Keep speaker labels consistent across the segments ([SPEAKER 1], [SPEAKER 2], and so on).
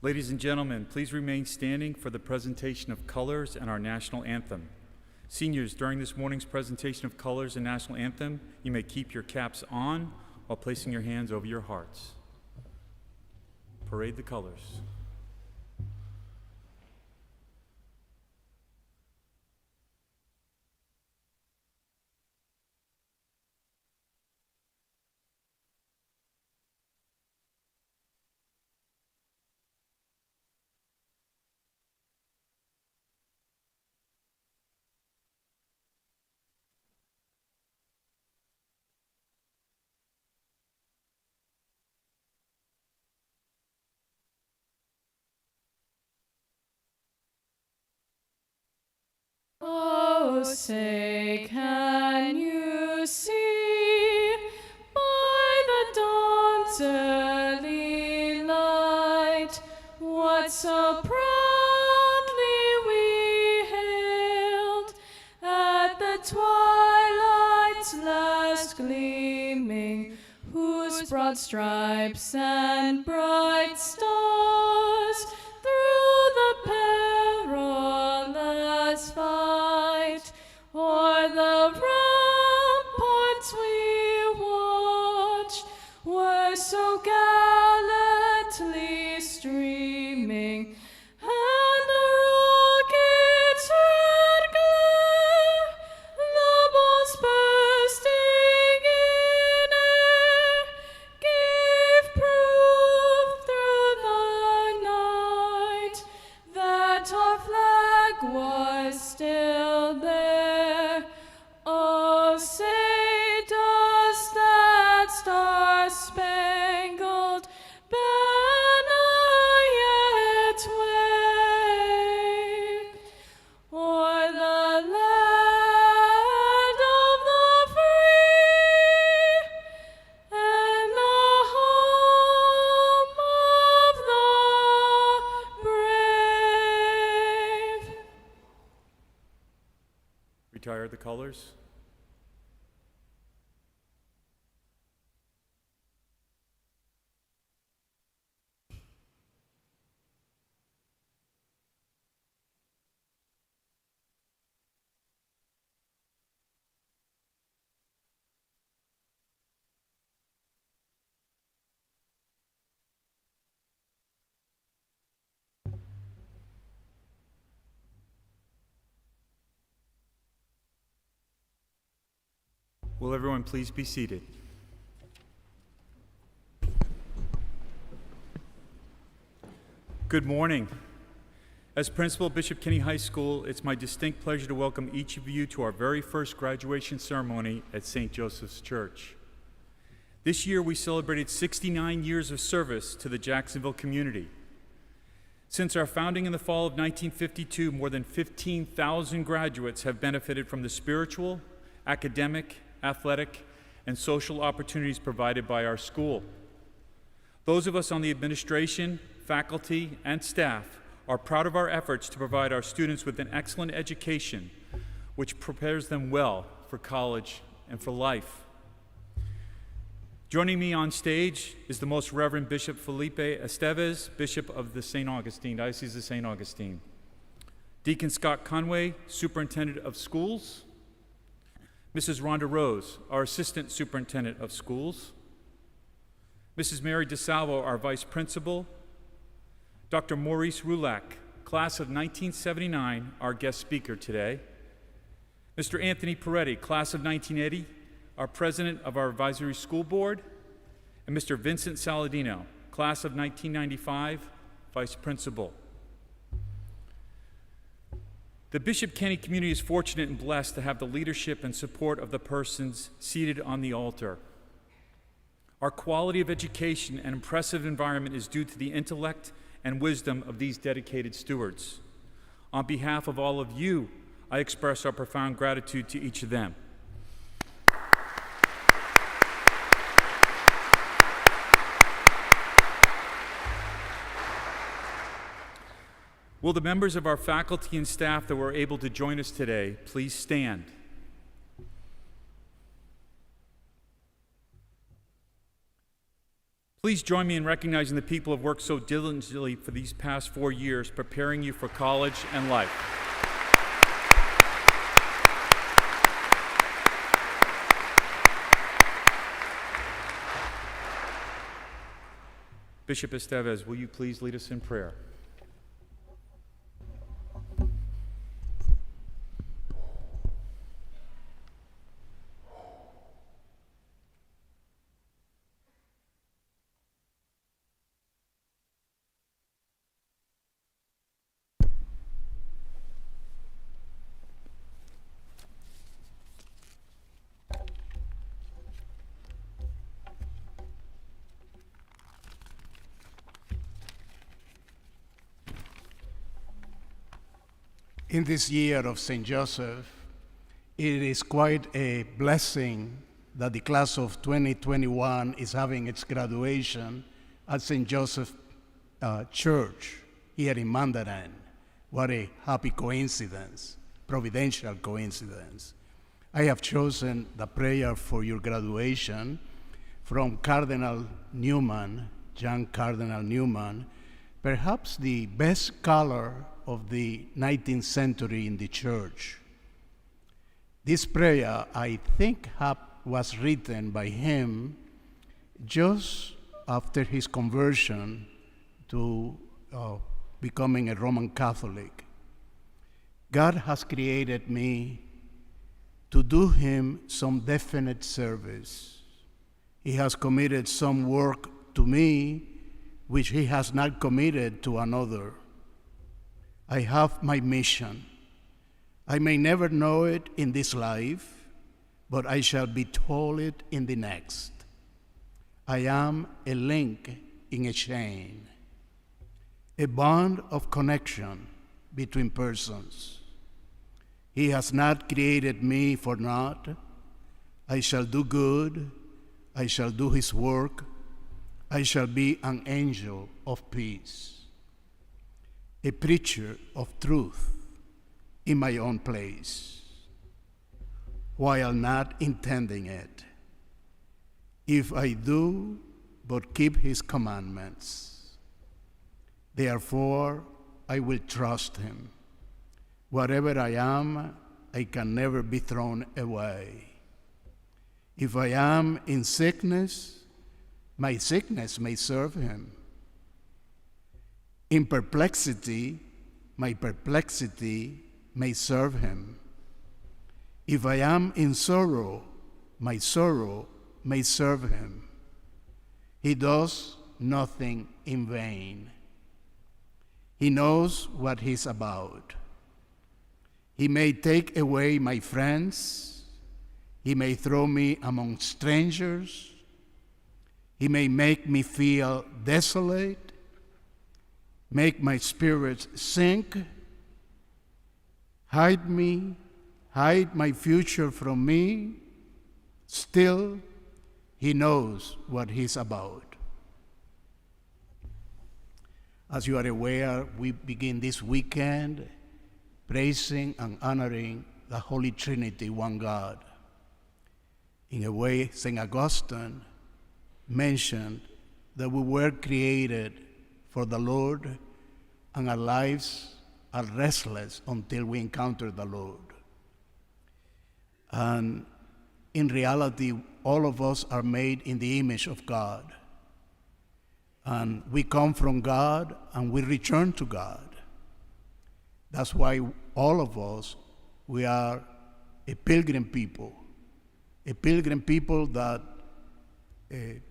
[SPEAKER 1] Ladies and gentlemen, please remain standing for the presentation of colors and our national anthem. Seniors, during this morning's presentation of colors and national anthem, you may keep your caps on while placing your hands over your hearts. Parade the colors.
[SPEAKER 2] Oh, say, can you see by the dawn's early light what so proudly we hailed at the twilight's last gleaming, whose broad stripes and bright stars through the perilous fight o'er the ramparts we watched were so gallantly streaming, and the rocket's red glare, the balls bursting in air, gave proof through the night that our flag was still there. Oh, say, does that star-spangled banner yet wave o'er the land of the free and the home of the brave?
[SPEAKER 1] Retire the colors. Will everyone please be seated? Good morning. As principal of Bishop Kenny High School, it's my distinct pleasure to welcome each of you to our very first graduation ceremony at St. Joseph's Church. This year we celebrated 69 years of service to the Jacksonville community. Since our founding in the fall of 1952, more than 15,000 graduates have benefited from the spiritual, academic, athletic, and social opportunities provided by our school. Those of us on the administration, faculty, and staff are proud of our efforts to provide our students with an excellent education which prepares them well for college and for life. Joining me on stage is the Most Reverend Bishop Felipe Estevez, Bishop of the St. Augustine, Diocese of St. Augustine. Deacon Scott Conway, Superintendent of Schools. Mrs. Rhonda Rose, our Assistant Superintendent of Schools. Mrs. Mary DeSalvo, our Vice Principal. Dr. Maurice Rulak, Class of 1979, our guest speaker today. Mr. Anthony Peretti, Class of 1980, our President of our Advisory School Board. And Mr. Vincent Saladino, Class of 1995, Vice Principal. The Bishop Kenny community is fortunate and blessed to have the leadership and support of the persons seated on the altar. Our quality of education and impressive environment is due to the intellect and wisdom of these dedicated stewards. On behalf of all of you, I express our profound gratitude to each of them. Will the members of our faculty and staff that were able to join us today please stand? Please join me in recognizing the people who have worked so diligently for these past 4 years, preparing you for college and life. Bishop Estevez, will you please lead us in prayer?
[SPEAKER 3] In this year of St. Joseph, it is quite a blessing that the class of 2021 is having its graduation at St. Joseph Church here in Mandarin. What a happy coincidence, providential coincidence. I have chosen the prayer for your graduation from Cardinal Newman, John Cardinal Newman, perhaps the best scholar of the 19th century in the church. This prayer, I think, was written by him just after his conversion to becoming a Roman Catholic. God has created me to do him some definite service. He has committed some work to me which he has not committed to another. I have my mission. I may never know it in this life, but I shall be told it in the next. I am a link in a chain, a bond of connection between persons. He has not created me for naught. I shall do good. I shall do his work. I shall be an angel of peace, a preacher of truth in my own place, while not intending it, if I do but keep his commandments. Therefore, I will trust him. Whatever I am, I can never be thrown away. If I am in sickness, my sickness may serve him. In perplexity, my perplexity may serve him. If I am in sorrow, my sorrow may serve him. He does nothing in vain. He knows what he's about. He may take away my friends. He may throw me among strangers. He may make me feel desolate, make my spirits sink, hide my future from me. Still, he knows what he's about. As you are aware, we begin this weekend praising and honoring the Holy Trinity, one God. In a way, St. Augustine mentioned that we were created for the Lord, and our lives are restless until we encounter the Lord. And in reality, all of us are made in the image of God. And we come from God and we return to God. That's why all of us, we are a pilgrim people that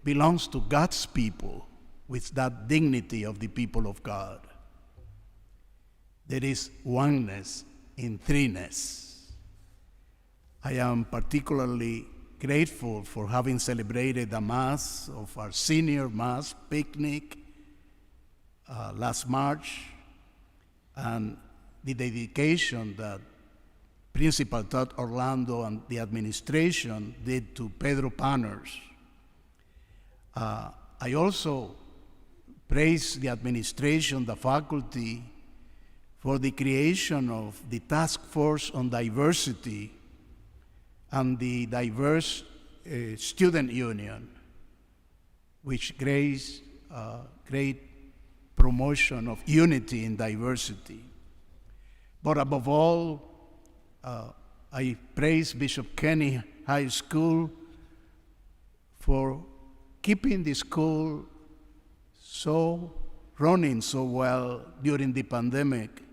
[SPEAKER 3] belongs to God's people with that dignity of the people of God. There is oneness in threeness. I am particularly grateful for having celebrated the Mass of our senior Mass picnic last March, and the dedication that Principal Todd Orlando and the administration did to Pedro Panners. I also praise the administration, the faculty, for the creation of the Task Force on Diversity and the Diverse Student Union. which great promotion of unity in diversity. But above all, I praise Bishop Kenny High School for keeping the school running so well during the pandemic,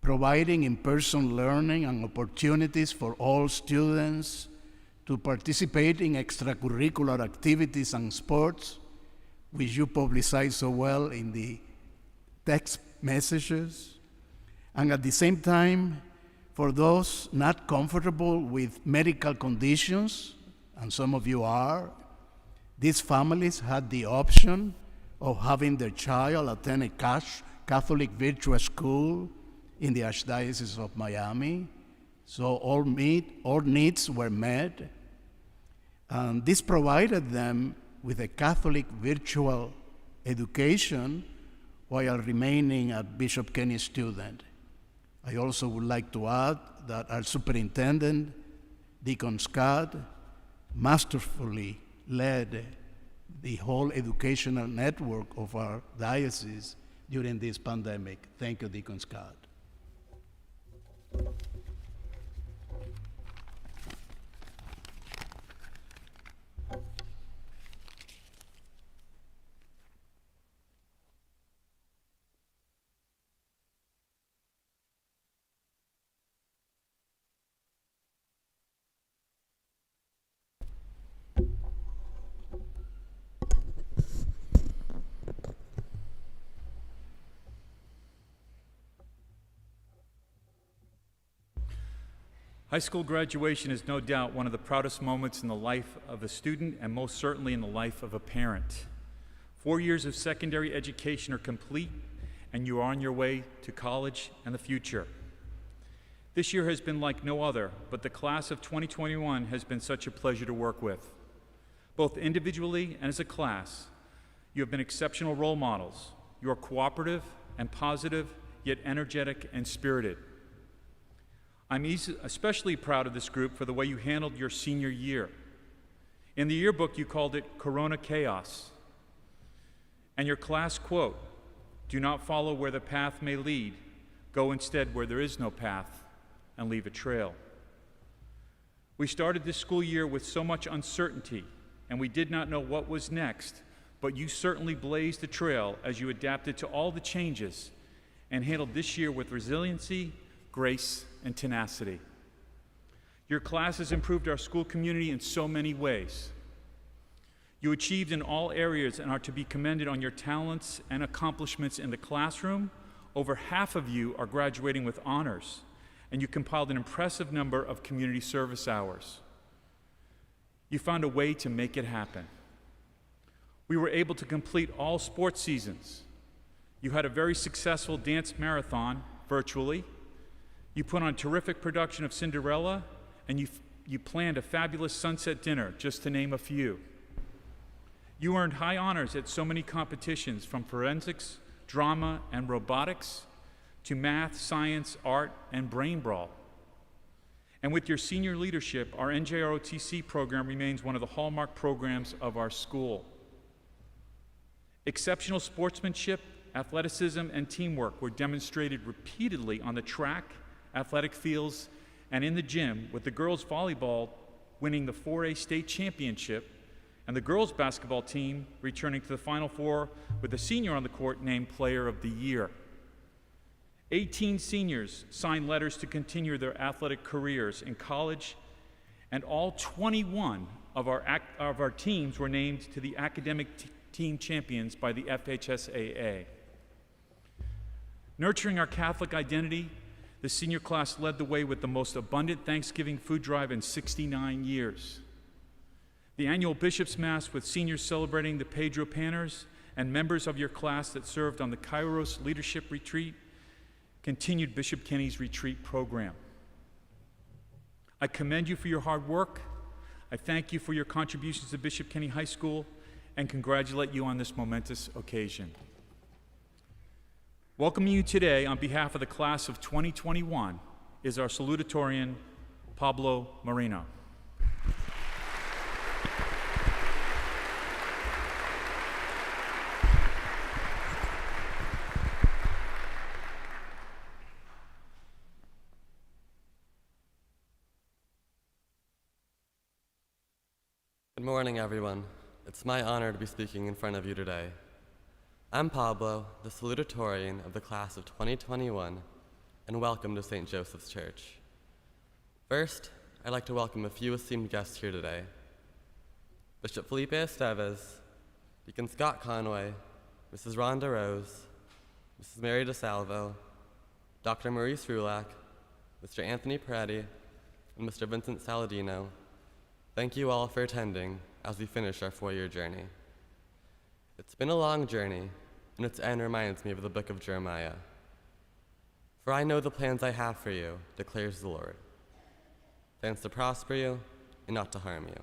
[SPEAKER 3] providing in-person learning and opportunities for all students to participate in extracurricular activities and sports, which you publicize so well in the text messages. And at the same time, for those not comfortable with medical conditions, and some of you are, these families had the option of having their child attend a Catholic virtual school in the Archdiocese of Miami. So all needs were met. And this provided them with a Catholic virtual education while remaining a Bishop Kenny student. I also would like to add that our superintendent, Deacon Scott, masterfully led the whole educational network of our diocese during this pandemic. Thank you, Deacon Scott.
[SPEAKER 1] High school graduation is no doubt one of the proudest moments in the life of a student and most certainly in the life of a parent. 4 years of secondary education are complete and you are on your way to college and the future. This year has been like no other, but the class of 2021 has been such a pleasure to work with. Both individually and as a class, you have been exceptional role models. You are cooperative and positive, yet energetic and spirited. I'm especially proud of this group for the way you handled your senior year. In the yearbook, you called it Corona Chaos. And your class quote, "Do not follow where the path may lead. Go instead where there is no path and leave a trail." We started this school year with so much uncertainty, and we did not know what was next, but you certainly blazed the trail as you adapted to all the changes and handled this year with resiliency, grace, and tenacity. Your class has improved our school community in so many ways. You achieved in all areas and are to be commended on your talents and accomplishments in the classroom. Over half of you are graduating with honors, and you compiled an impressive number of community service hours. You found a way to make it happen. We were able to complete all sports seasons. You had a very successful dance marathon virtually. You put on a terrific production of Cinderella, and you planned a fabulous sunset dinner, just to name a few. You earned high honors at so many competitions, from forensics, drama, and robotics, to math, science, art, and brain brawl. And with your senior leadership, our NJROTC program remains one of the hallmark programs of our school. Exceptional sportsmanship, athleticism, and teamwork were demonstrated repeatedly on the track, athletic fields, and in the gym, with the girls volleyball winning the 4A state championship and the girls basketball team returning to the Final Four with a senior on the court named Player of the Year. 18 seniors signed letters to continue their athletic careers in college, and all 21 of our teams were named to the academic team champions by the FHSAA. Nurturing our Catholic identity, the senior class led the way with the most abundant Thanksgiving food drive in 69 years. The annual Bishop's Mass with seniors celebrating the Pedro Panners and members of your class that served on the Kairos Leadership Retreat continued Bishop Kenny's retreat program. I commend you for your hard work. I thank you for your contributions to Bishop Kenny High School and congratulate you on this momentous occasion. Welcoming you today on behalf of the class of 2021 is our Salutatorian, Pablo Marino.
[SPEAKER 4] Good morning, everyone. It's my honor to be speaking in front of you today. I'm Pablo, the Salutatorian of the class of 2021, and welcome to St. Joseph's Church. First, I'd like to welcome a few esteemed guests here today. Bishop Felipe Esteves, Deacon Scott Conway, Mrs. Rhonda Rose, Mrs. Mary DeSalvo, Dr. Maurice Rulak, Mr. Anthony Peretti, and Mr. Vincent Saladino. Thank you all for attending as we finish our 4-year journey. It's been a long journey, and its end reminds me of the book of Jeremiah. For I know the plans I have for you, declares the Lord. Plans to prosper you and not to harm you.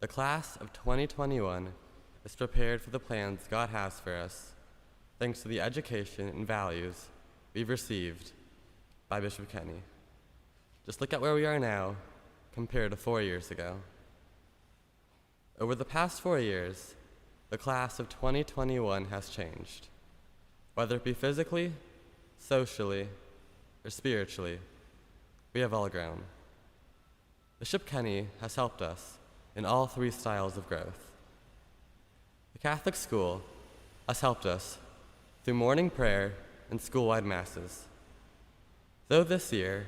[SPEAKER 4] The class of 2021 is prepared for the plans God has for us, thanks to the education and values we've received by Bishop Kenny. Just look at where we are now compared to 4 years ago. Over the past 4 years, the class of 2021 has changed. Whether it be physically, socially, or spiritually, we have all grown. Bishop Kenny has helped us in all 3 styles of growth. The Catholic school has helped us through morning prayer and school-wide masses. Though this year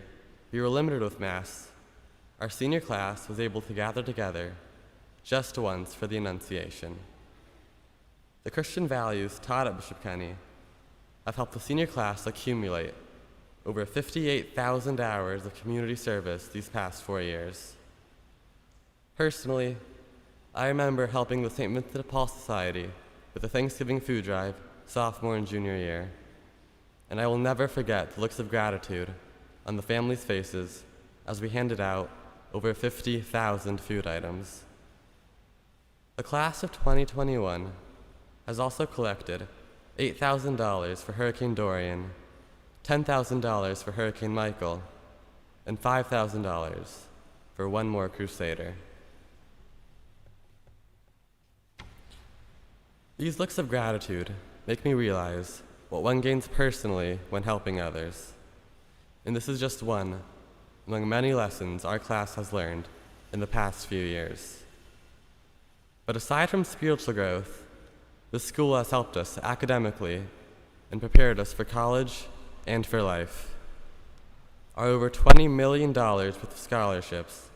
[SPEAKER 4] we were limited with Mass, our senior class was able to gather together just once for the Annunciation. The Christian values taught at Bishop Kenny have helped the senior class accumulate over 58,000 hours of community service these past 4 years. Personally, I remember helping the St. Vincent de Paul Society with the Thanksgiving food drive sophomore and junior year, and I will never forget the looks of gratitude on the families' faces as we handed out over 50,000 food items. The class of 2021 has also collected $8,000 for Hurricane Dorian, $10,000 for Hurricane Michael, and $5,000 for One More Crusader. These looks of gratitude make me realize what one gains personally when helping others. And this is just one among many lessons our class has learned in the past few years. But aside from spiritual growth, the school has helped us academically and prepared us for college and for life. Our over $20 million worth of scholarships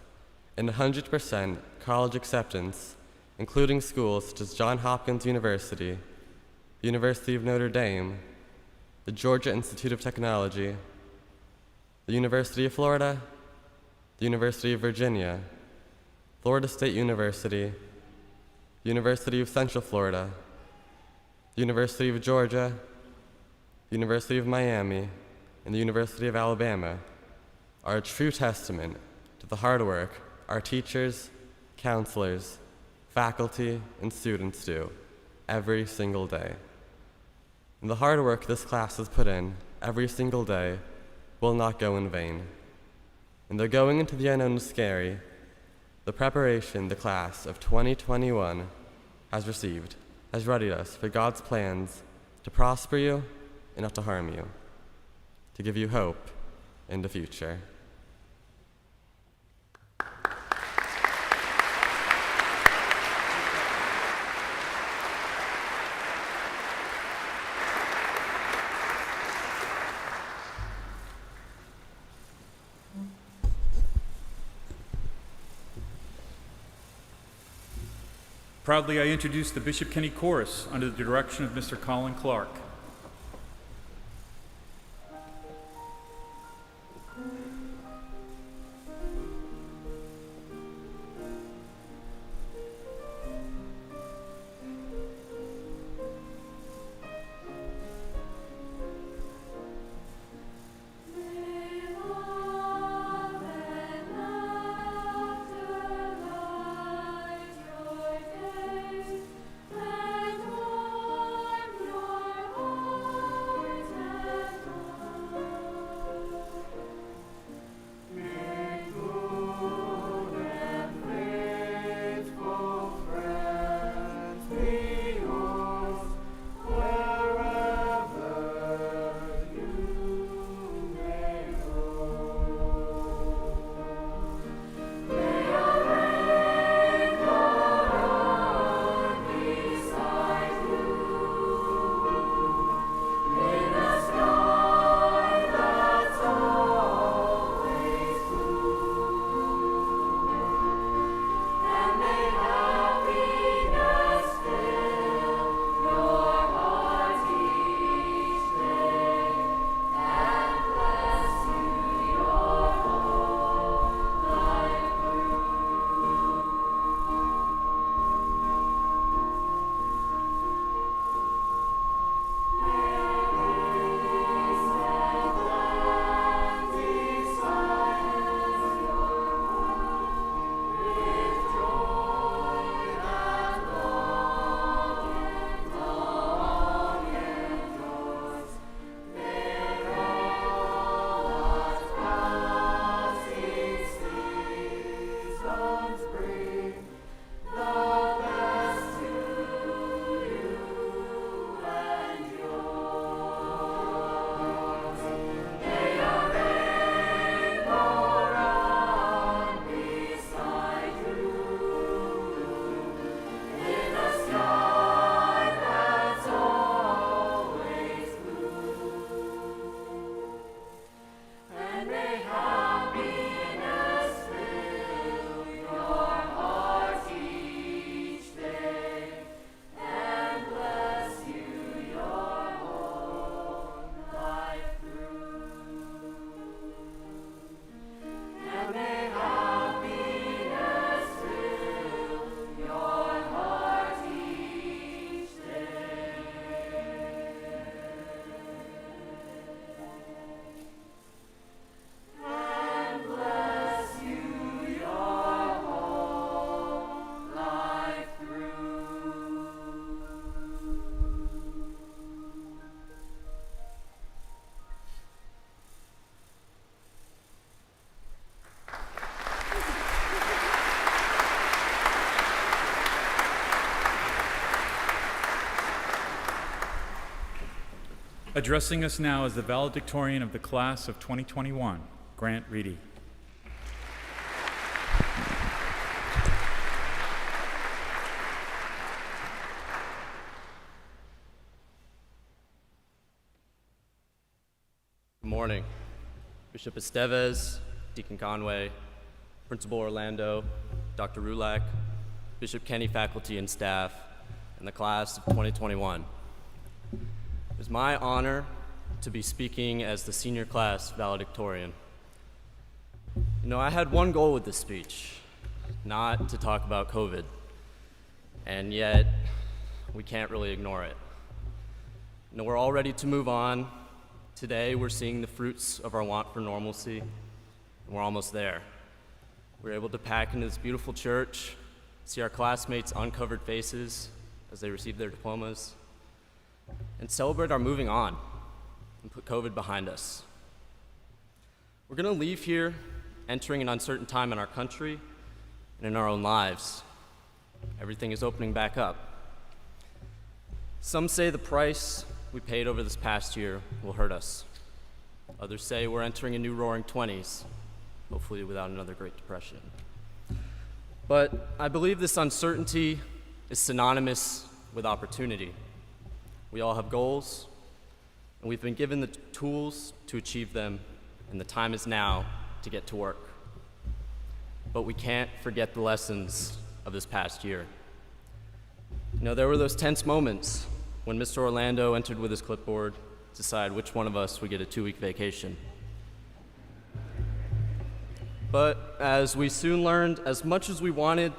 [SPEAKER 4] and 100% college acceptance, including schools such as Johns Hopkins University, the University of Notre Dame, the Georgia Institute of Technology, the University of Florida, the University of Virginia, Florida State University, the University of Central Florida, the University of Georgia, the University of Miami, and the University of Alabama are a true testament to the hard work our teachers, counselors, faculty, and students do every single day. And the hard work this class has put in every single day will not go in vain. And though going into the unknown is scary, the preparation the class of 2021 has received has readied us for God's plans to prosper you and not to harm you, to give you hope in the future.
[SPEAKER 1] Proudly, I introduce the Bishop Kenny Chorus under the direction of Mr. Colin Clark.
[SPEAKER 2] Your
[SPEAKER 1] Addressing us now is the valedictorian of the class of 2021, Grant Reedy.
[SPEAKER 5] Good morning. Bishop Estevez, Deacon Conway, Principal Orlando, Dr. Rulak, Bishop Kenny faculty and staff, and the class of 2021. It is my honor to be speaking as the senior class valedictorian. You know, I had one goal with this speech, not to talk about COVID, and yet we can't really ignore it. You know, we're all ready to move on. Today, we're seeing the fruits of our want for normalcy, and we're almost there. We're able to pack into this beautiful church, see our classmates' uncovered faces as they receive their diplomas, and celebrate our moving on and put COVID behind us. We're going to leave here entering an uncertain time in our country and in our own lives. Everything is opening back up. Some say the price we paid over this past year will hurt us. Others say we're entering a new roaring 20s, hopefully without another Great Depression. But I believe this uncertainty is synonymous with opportunity. We all have goals, and we've been given the tools to achieve them, and the time is now to get to work. But we can't forget the lessons of this past year. You know, there were those tense moments when Mr. Orlando entered with his clipboard to decide which one of us would get a 2-week vacation. But as we soon learned, as much as we wanted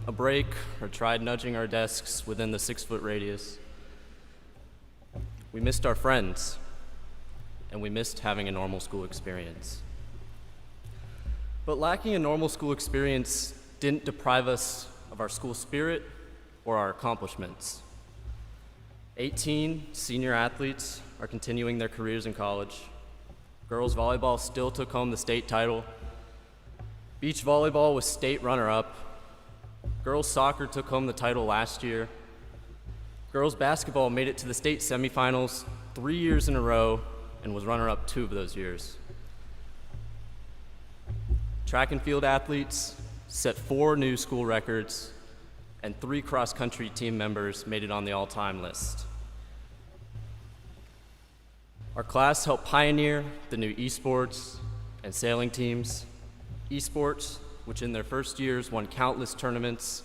[SPEAKER 5] a break or tried nudging our desks within the 6-foot radius, we missed our friends, and we missed having a normal school experience. But lacking a normal school experience didn't deprive us of our school spirit or our accomplishments. 18 senior athletes are continuing their careers in college. Girls volleyball still took home the state title. Beach volleyball was state runner-up. Girls soccer took home the title last year. Girls basketball made it to the state semifinals 3 years in a row and was runner-up 2 of those years. Track and field athletes set 4 new school records, and 3 cross-country team members made it on the all-time list. Our class helped pioneer the new esports and sailing teams. Esports, which in their first years won countless tournaments,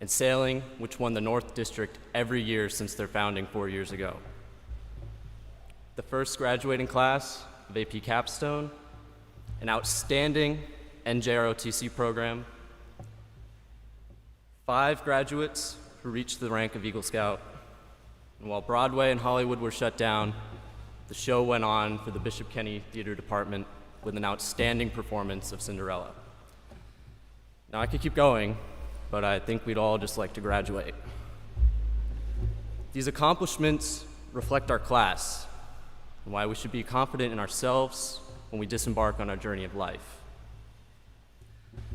[SPEAKER 5] and sailing, which won the North District every year since their founding 4 years ago. The first graduating class of AP Capstone, an outstanding NJROTC program, 5 graduates who reached the rank of Eagle Scout. And while Broadway and Hollywood were shut down, the show went on for the Bishop Kenny Theater Department with an outstanding performance of Cinderella. Now, I could keep going, but I think we'd all just like to graduate. These accomplishments reflect our class and why we should be confident in ourselves when we disembark on our journey of life.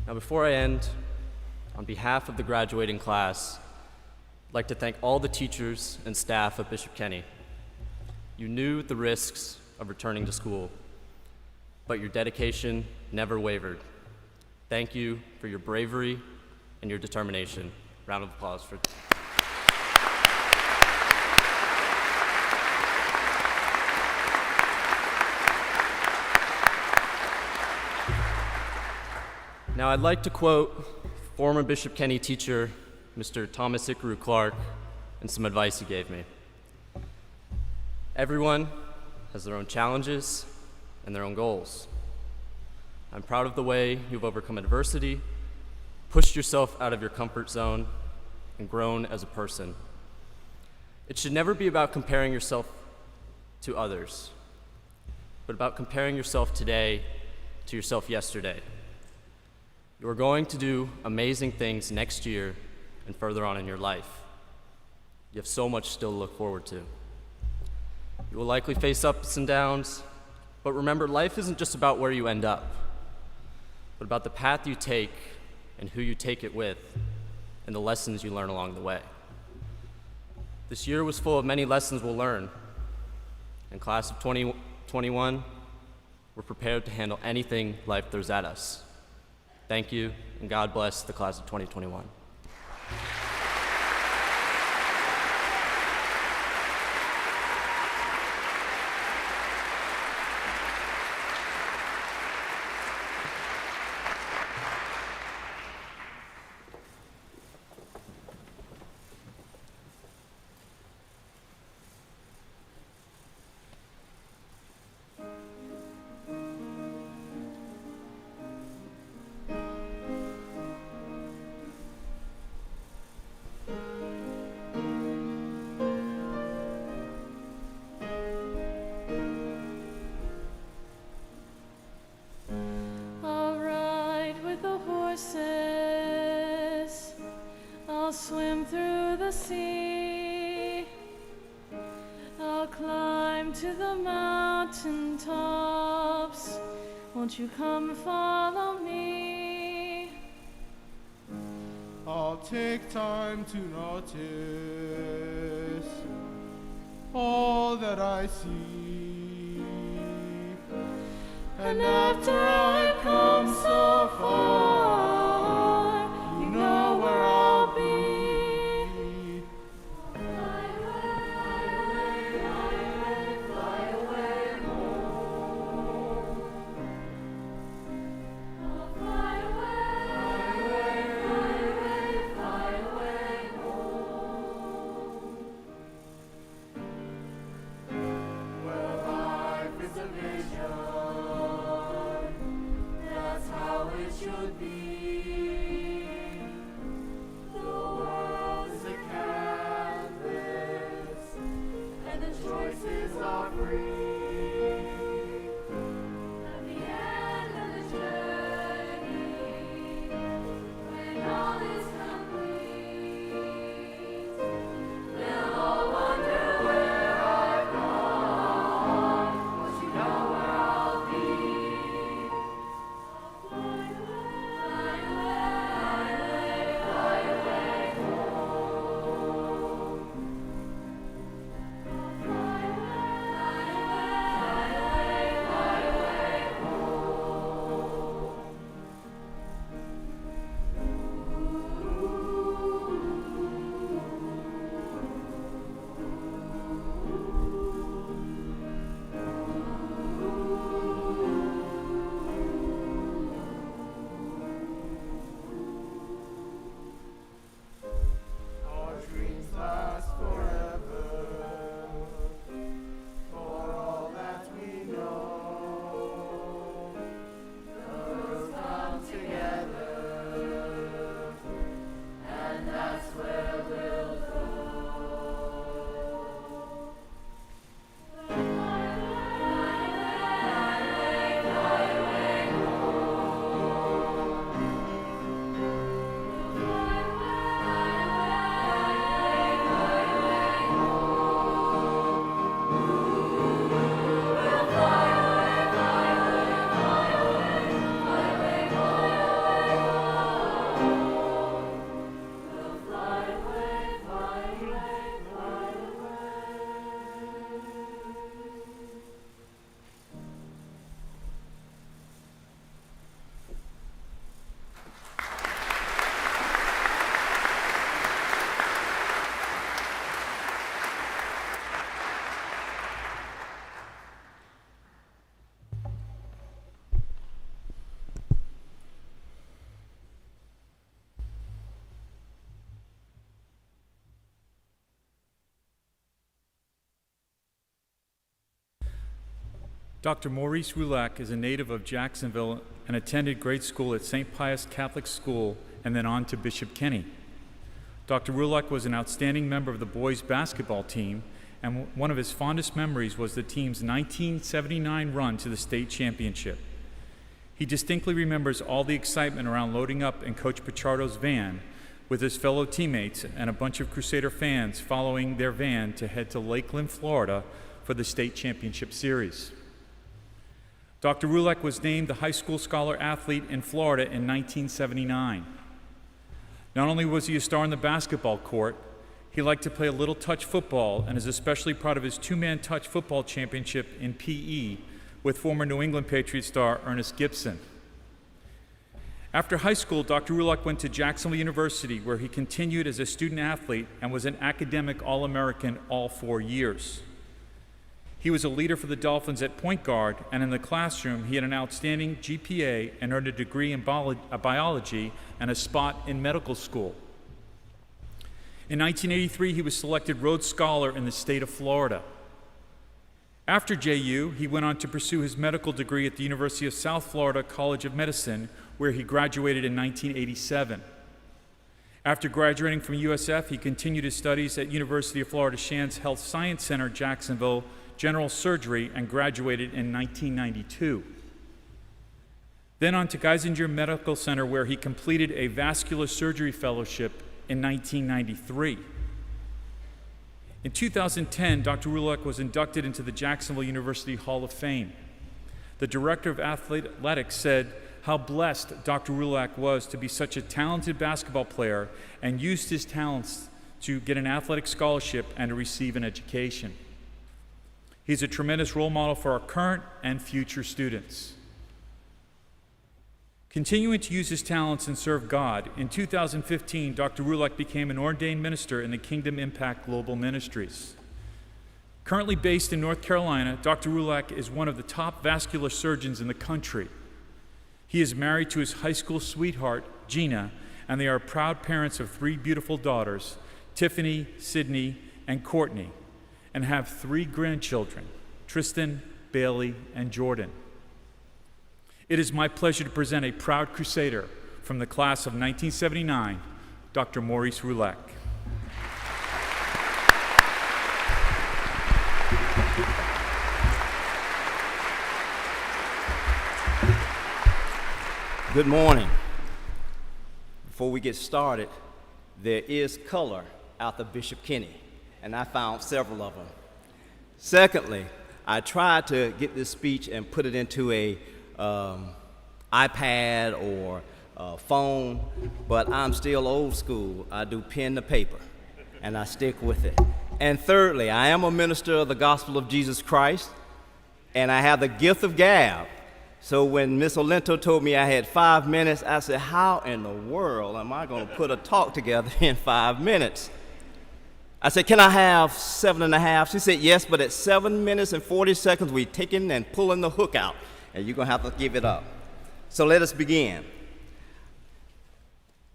[SPEAKER 5] Now, before I end, on behalf of the graduating class, I'd like to thank all the teachers and staff of Bishop Kenny. You knew the risks of returning to school, but your dedication never wavered. Thank you for your bravery and your determination. Round of applause for Now, I'd like to quote former Bishop Kenny teacher, Mr. Thomas Hickory Clark, and some advice he gave me. Everyone has their own challenges and their own goals. I'm proud of the way you've overcome adversity, pushed yourself out of your comfort zone, and grown as a person. It should never be about comparing yourself to others, but about comparing yourself today to yourself yesterday. You are going to do amazing things next year and further on in your life. You have so much still to look forward to. You will likely face ups and downs, but remember, life isn't just about where you end up, but about the path you take and who you take it with and the lessons you learn along the way. This year was full of many lessons we'll learn. And class of 2021, we're prepared to handle anything life throws at us. Thank you, and God bless the class of 2021.
[SPEAKER 2] I'll ride with the horses, I'll swim through the sea, I'll climb to the mountain tops. Won't you come follow me?
[SPEAKER 6] I'll take time to notice all that I see.
[SPEAKER 2] And after I've come so far, you know where I'll be. Fly away, fly away home. I'll fly away, fly away home.
[SPEAKER 6] Well, life is a vision. That's how it should be. The world is a canvas, and the choices are free.
[SPEAKER 2] At the end of the journey, when all is complete, we'll all wonder where I've gone, but you know where I'll be. I'll fly away home. I'll fly away home.
[SPEAKER 6] Our dreams last forever. For all that we know, girls come together, and that's where we'll go.
[SPEAKER 1] Dr. Maurice Roulac is a native of Jacksonville and attended grade school at St. Pius Catholic School and then on to Bishop Kenny. Dr. Roulac was an outstanding member of the boys' basketball team, and one of his fondest memories was the team's 1979 run to the state championship. He distinctly remembers all the excitement around loading up in Coach Pichardo's van with his fellow teammates and a bunch of Crusader fans following their van to head to Lakeland, Florida for the state championship series. Dr. Roulac was named the High School Scholar Athlete in Florida in 1979. Not only was he a star on the basketball court, He liked to play a little touch football and is especially proud of his two-man touch football championship in PE with former New England Patriots star Ernest Gibson. After high school, Dr. Rulak went to Jacksonville University, where he continued as a student athlete and was an academic All-American all 4 years. He was a leader for the Dolphins at point guard, and in the classroom, he had an outstanding GPA and earned a degree in biology and a spot in medical school. In 1983, he was selected Rhodes Scholar in the state of Florida. After JU, he went on to pursue his medical degree at the University of South Florida College of Medicine, where he graduated in 1987. After graduating from USF, he continued his studies at University of Florida Shands Health Science Center, Jacksonville, General Surgery, and graduated in 1992. Then on to Geisinger Medical Center, where he completed a vascular surgery fellowship in 1993. In 2010, Dr. Rulak was inducted into the Jacksonville University Hall of Fame. The director of athletics said how blessed Dr. Rulak was to be such a talented basketball player and used his talents to get an athletic scholarship and to receive an education. He's a tremendous role model for our current and future students. Continuing to use his talents and serve God, in 2015, Dr. Rulak became an ordained minister in the Kingdom Impact Global Ministries. Currently based in North Carolina, Dr. Rulak is one of the top vascular surgeons in the country. He is married to his high school sweetheart, Gina, and they are proud parents of 3 beautiful daughters, Tiffany, Sydney, and Courtney, and have 3 grandchildren, Tristan, Bailey, and Jordan. It is my pleasure to present a proud crusader from the class of 1979, Dr. Maurice Rulak.
[SPEAKER 7] Good morning. Before we get started, there is color out of Bishop Kenny, and I found several of them. Secondly, I tried to get this speech and put it into a iPad or phone, but I'm still old school. I do pen to paper, and I stick with it. And thirdly, I am a minister of the gospel of Jesus Christ, and I have the gift of gab. So when Miss Olento told me I had 5 minutes, I said, how in the world am I going to put a talk together in 5 minutes? I said, can I have 7.5? She said, yes, but at 7 minutes and 40 seconds, we're taking and pulling the hook out, and you're going to have to give it up. So let us begin.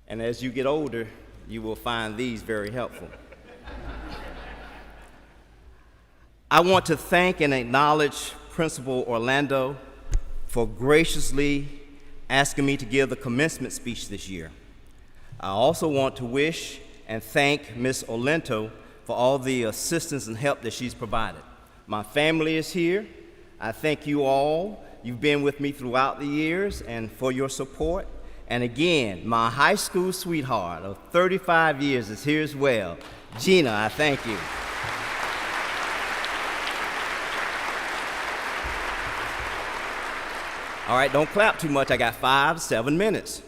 [SPEAKER 7] And as you get older, you will find these very helpful. I want to thank and acknowledge Principal Orlando for graciously asking me to give the commencement speech this year. I also want to wish and thank Ms. Olento for all the assistance and help that she's provided. My family is here. I thank you all. You've been with me throughout the years and for your support. And again, my high school sweetheart of 35 years is here as well. Gina, I thank you. All right, don't clap too much. I got 5 to 7 minutes.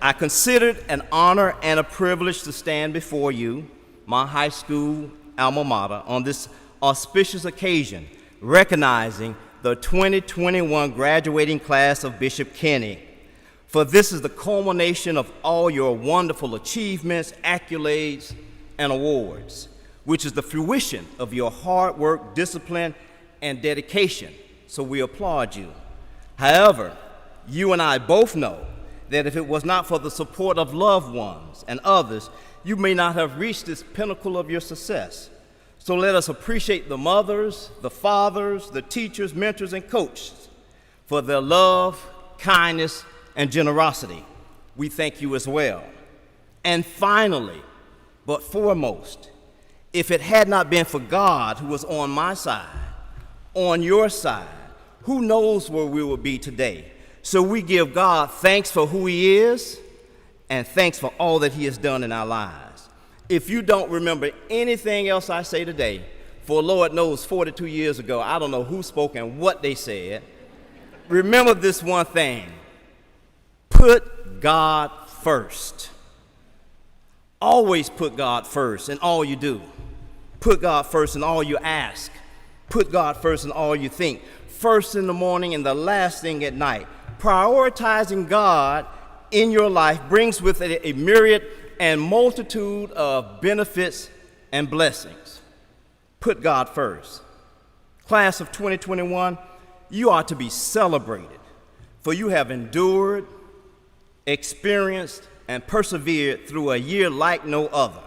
[SPEAKER 7] I consider it an honor and a privilege to stand before you, my high school alma mater, on this auspicious occasion, recognizing the 2021 graduating class of Bishop Kenny. For this is the culmination of all your wonderful achievements, accolades, and awards, which is the fruition of your hard work, discipline, and dedication. So we applaud you. However, you and I both know that if it was not for the support of loved ones and others, you may not have reached this pinnacle of your success. So let us appreciate the mothers, the fathers, the teachers, mentors, and coaches for their love, kindness, and generosity. We thank you as well. And finally, but foremost, if it had not been for God who was on my side, on your side, who knows where we will be today? So we give God thanks for who he is and thanks for all that he has done in our lives. If you don't remember anything else I say today, for Lord knows 42 years ago, I don't know who spoke and what they said, remember this one thing: put God first. Always put God first in all you do. Put God first in all you ask. Put God first in all you think. First in the morning and the last thing at night. Prioritizing God in your life brings with it a myriad and multitude of benefits and blessings. Put God first. Class of 2021, you are to be celebrated, for you have endured, experienced, and persevered through a year like no other,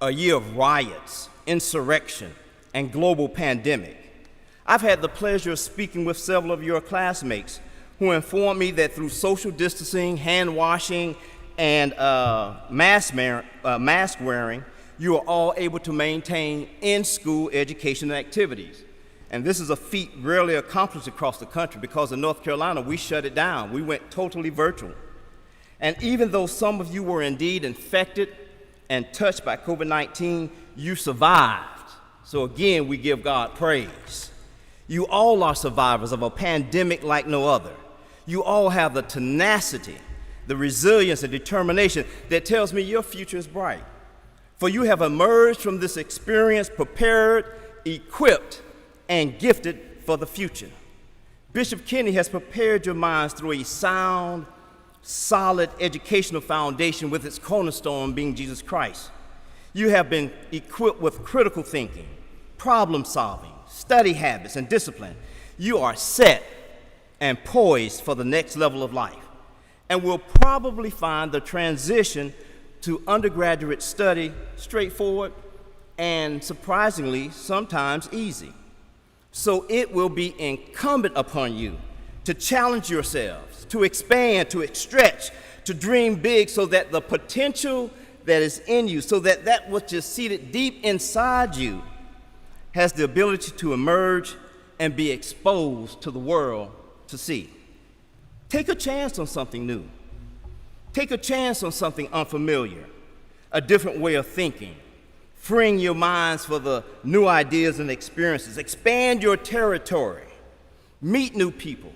[SPEAKER 7] a year of riots, insurrection, and global pandemic. I've had the pleasure of speaking with several of your classmates who informed me that through social distancing, hand washing, and mask wearing, you are all able to maintain in-school education activities. And this is a feat rarely accomplished across the country because in North Carolina, we shut it down. We went totally virtual. And even though some of you were indeed infected and touched by COVID-19, you survived. So again, we give God praise. You all are survivors of a pandemic like no other. You all have the tenacity, the resilience and determination that tells me your future is bright. For you have emerged from this experience prepared, equipped, and gifted for the future. Bishop Kenny has prepared your minds through a sound, solid educational foundation with its cornerstone being Jesus Christ. You have been equipped with critical thinking, problem solving, study habits, and discipline. You are set and poised for the next level of life, and will probably find the transition to undergraduate study straightforward and surprisingly sometimes easy. So it will be incumbent upon you to challenge yourselves, to expand, to stretch, to dream big so that the potential that is in you, so that that which is seated deep inside you has the ability to emerge and be exposed to the world to see. Take a chance on something new. Take a chance on something unfamiliar, a different way of thinking, freeing your minds for the new ideas and experiences. Expand your territory. Meet new people.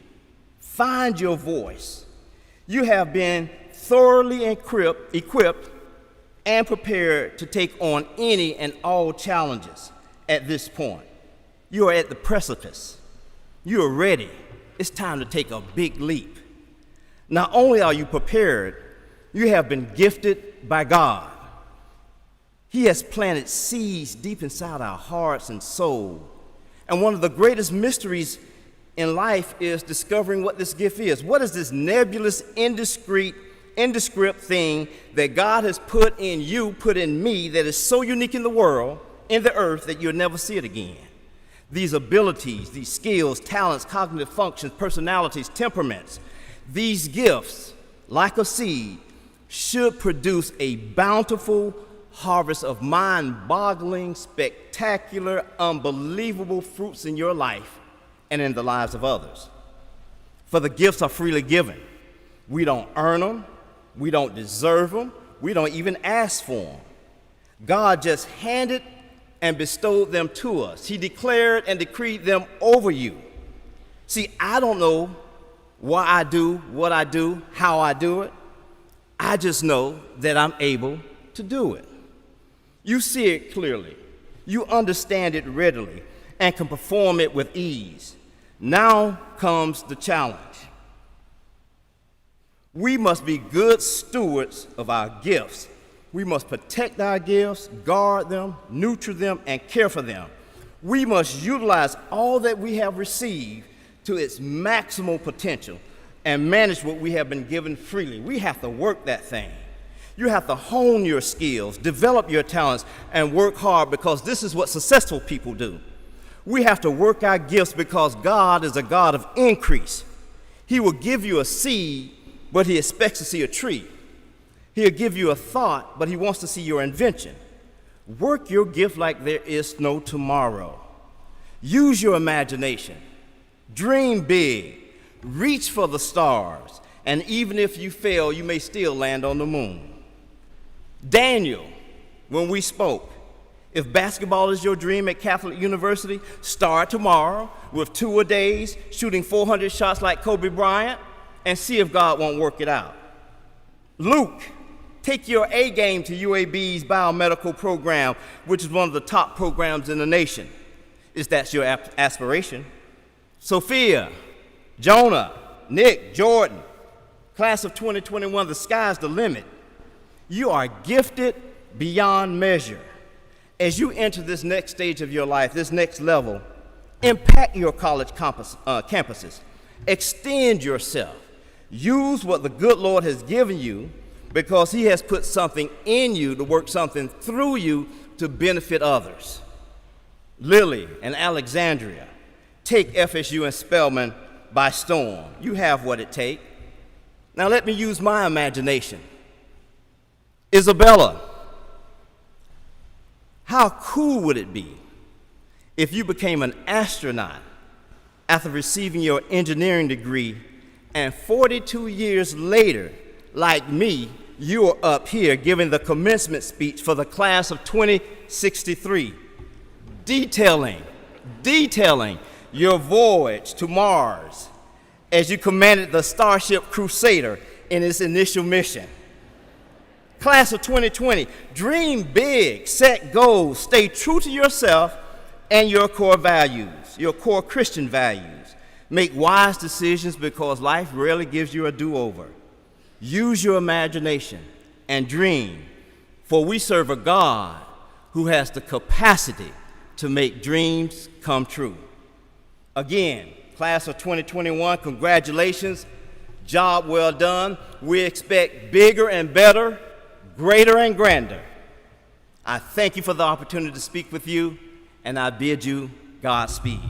[SPEAKER 7] Find your voice. You have been thoroughly equipped and prepared to take on any and all challenges at this point. You are at the precipice. You are ready. It's time to take a big leap. Not only are you prepared, you have been gifted by God. He has planted seeds deep inside our hearts and soul. And one of the greatest mysteries in life is discovering what this gift is. What is this nebulous, indescript thing that God has put in you, put in me, that is so unique in the world, in the earth, that you'll never see it again? These abilities, these skills, talents, cognitive functions, personalities, temperaments, these gifts, like a seed, should produce a bountiful harvest of mind-boggling, spectacular, unbelievable fruits in your life and in the lives of others. For the gifts are freely given. We don't earn them. We don't deserve them. We don't even ask for them. God just handed and bestowed them to us. He declared and decreed them over you. See, I don't know why I do what I do, how I do it. I just know that I'm able to do it. You see it clearly. You understand it readily and can perform it with ease. Now comes the challenge. We must be good stewards of our gifts. We must protect our gifts, guard them, nurture them, and care for them. We must utilize all that we have received to its maximal potential and manage what we have been given freely. We have to work that thing. You have to hone your skills, develop your talents, and work hard, because this is what successful people do. We have to work our gifts because God is a God of increase. He will give you a seed, but he expects to see a tree. He'll give you a thought, but he wants to see your invention. Work your gift like there is no tomorrow. Use your imagination. Dream big. Reach for the stars. And even if you fail, you may still land on the moon. Daniel, when we spoke, if basketball is your dream at Catholic University, start tomorrow with 2-a-days, shooting 400 shots like Kobe Bryant, and see if God won't work it out. Luke, Take your A game to UAB's biomedical program, which is one of the top programs in the nation. Is that your aspiration? Sophia, Jonah, Nick, Jordan, class of 2021, the sky's the limit. You are gifted beyond measure. As you enter this next stage of your life, this next level, impact your college campuses. Extend yourself. Use what the good Lord has given you, because he has put something in you to work something through you to benefit others. Lily and Alexandria, take FSU and Spelman by storm. You have what it takes. Now let me use my imagination. Isabella, how cool would it be if you became an astronaut after receiving your engineering degree, and 42 years later, like me, you are up here giving the commencement speech for the class of 2063, detailing your voyage to Mars as you commanded the Starship Crusader in its initial mission. Class of 2020, dream big, set goals, stay true to yourself and your core values, your core Christian values. Make wise decisions, because life rarely gives you a do-over. Use your imagination and dream, for we serve a God who has the capacity to make dreams come true. Again, class of 2021, congratulations, job well done. We expect bigger and better, greater and grander. I thank you for the opportunity to speak with you, and I bid you Godspeed.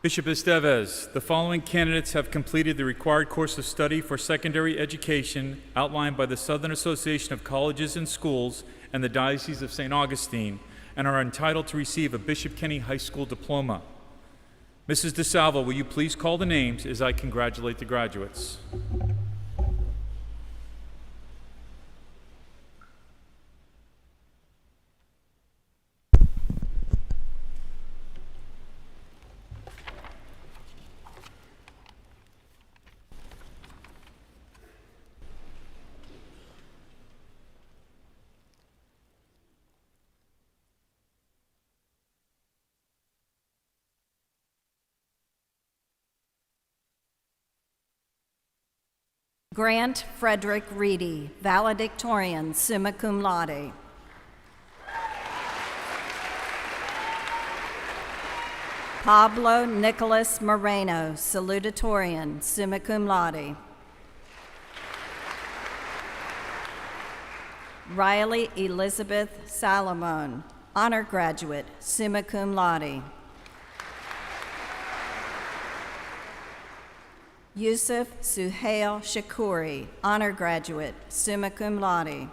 [SPEAKER 1] Bishop Estevez, the following candidates have completed the required course of study for secondary education outlined by the Southern Association of Colleges and Schools and the Diocese of St. Augustine, and are entitled to receive a Bishop Kenny High School diploma. Mrs. DeSalvo, will you please call the names as I congratulate the graduates?
[SPEAKER 8] Grant Frederick Reedy, Valedictorian, summa cum laude. Pablo Nicholas Moreno, Salutatorian, summa cum laude. Riley Elizabeth Salomon, honor graduate, summa cum laude. Yusuf Suhail Shakuri, honor graduate, summa cum laude.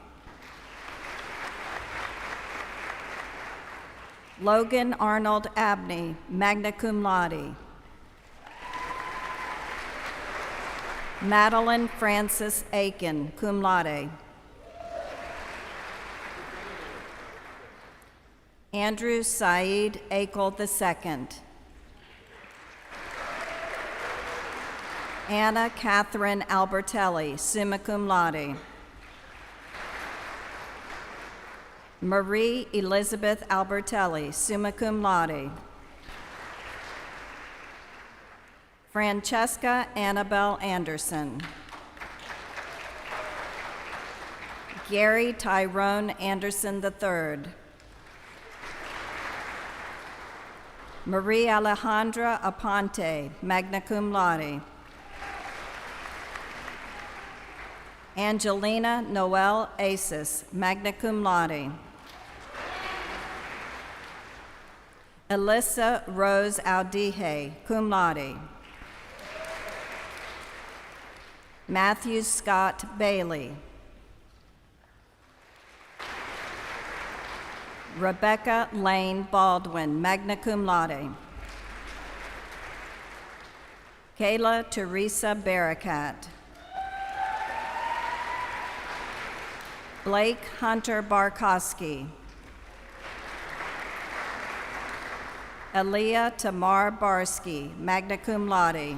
[SPEAKER 8] Logan Arnold Abney, magna cum laude. Madeline Frances Aiken, cum laude. Andrew Saeed Akel II. Anna Catherine Albertelli, summa cum laude. Marie Elizabeth Albertelli, summa cum laude. Francesca Annabelle Anderson. Gary Tyrone Anderson III. Marie Alejandra Aponte, magna cum laude. Angelina Noel Asis, magna cum laude. Alyssa Rose Aldihe, cum laude. Matthew Scott Bailey. Rebecca Lane Baldwin, magna cum laude. Kayla Teresa Barakat. Blake Hunter Barkowski. Aaliyah Tamar Barsky, magna cum laude.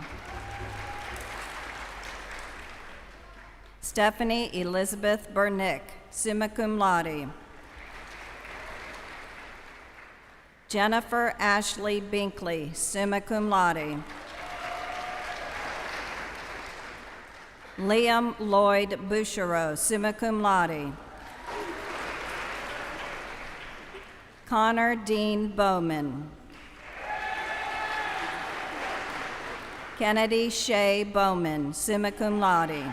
[SPEAKER 8] Stephanie Elizabeth Bernick, summa cum laude. Jennifer Ashley Binkley, summa cum laude. Liam Lloyd Bouchereau, summa cum laude. Connor Dean Bowman. Kennedy Shea Bowman, summa cum laude.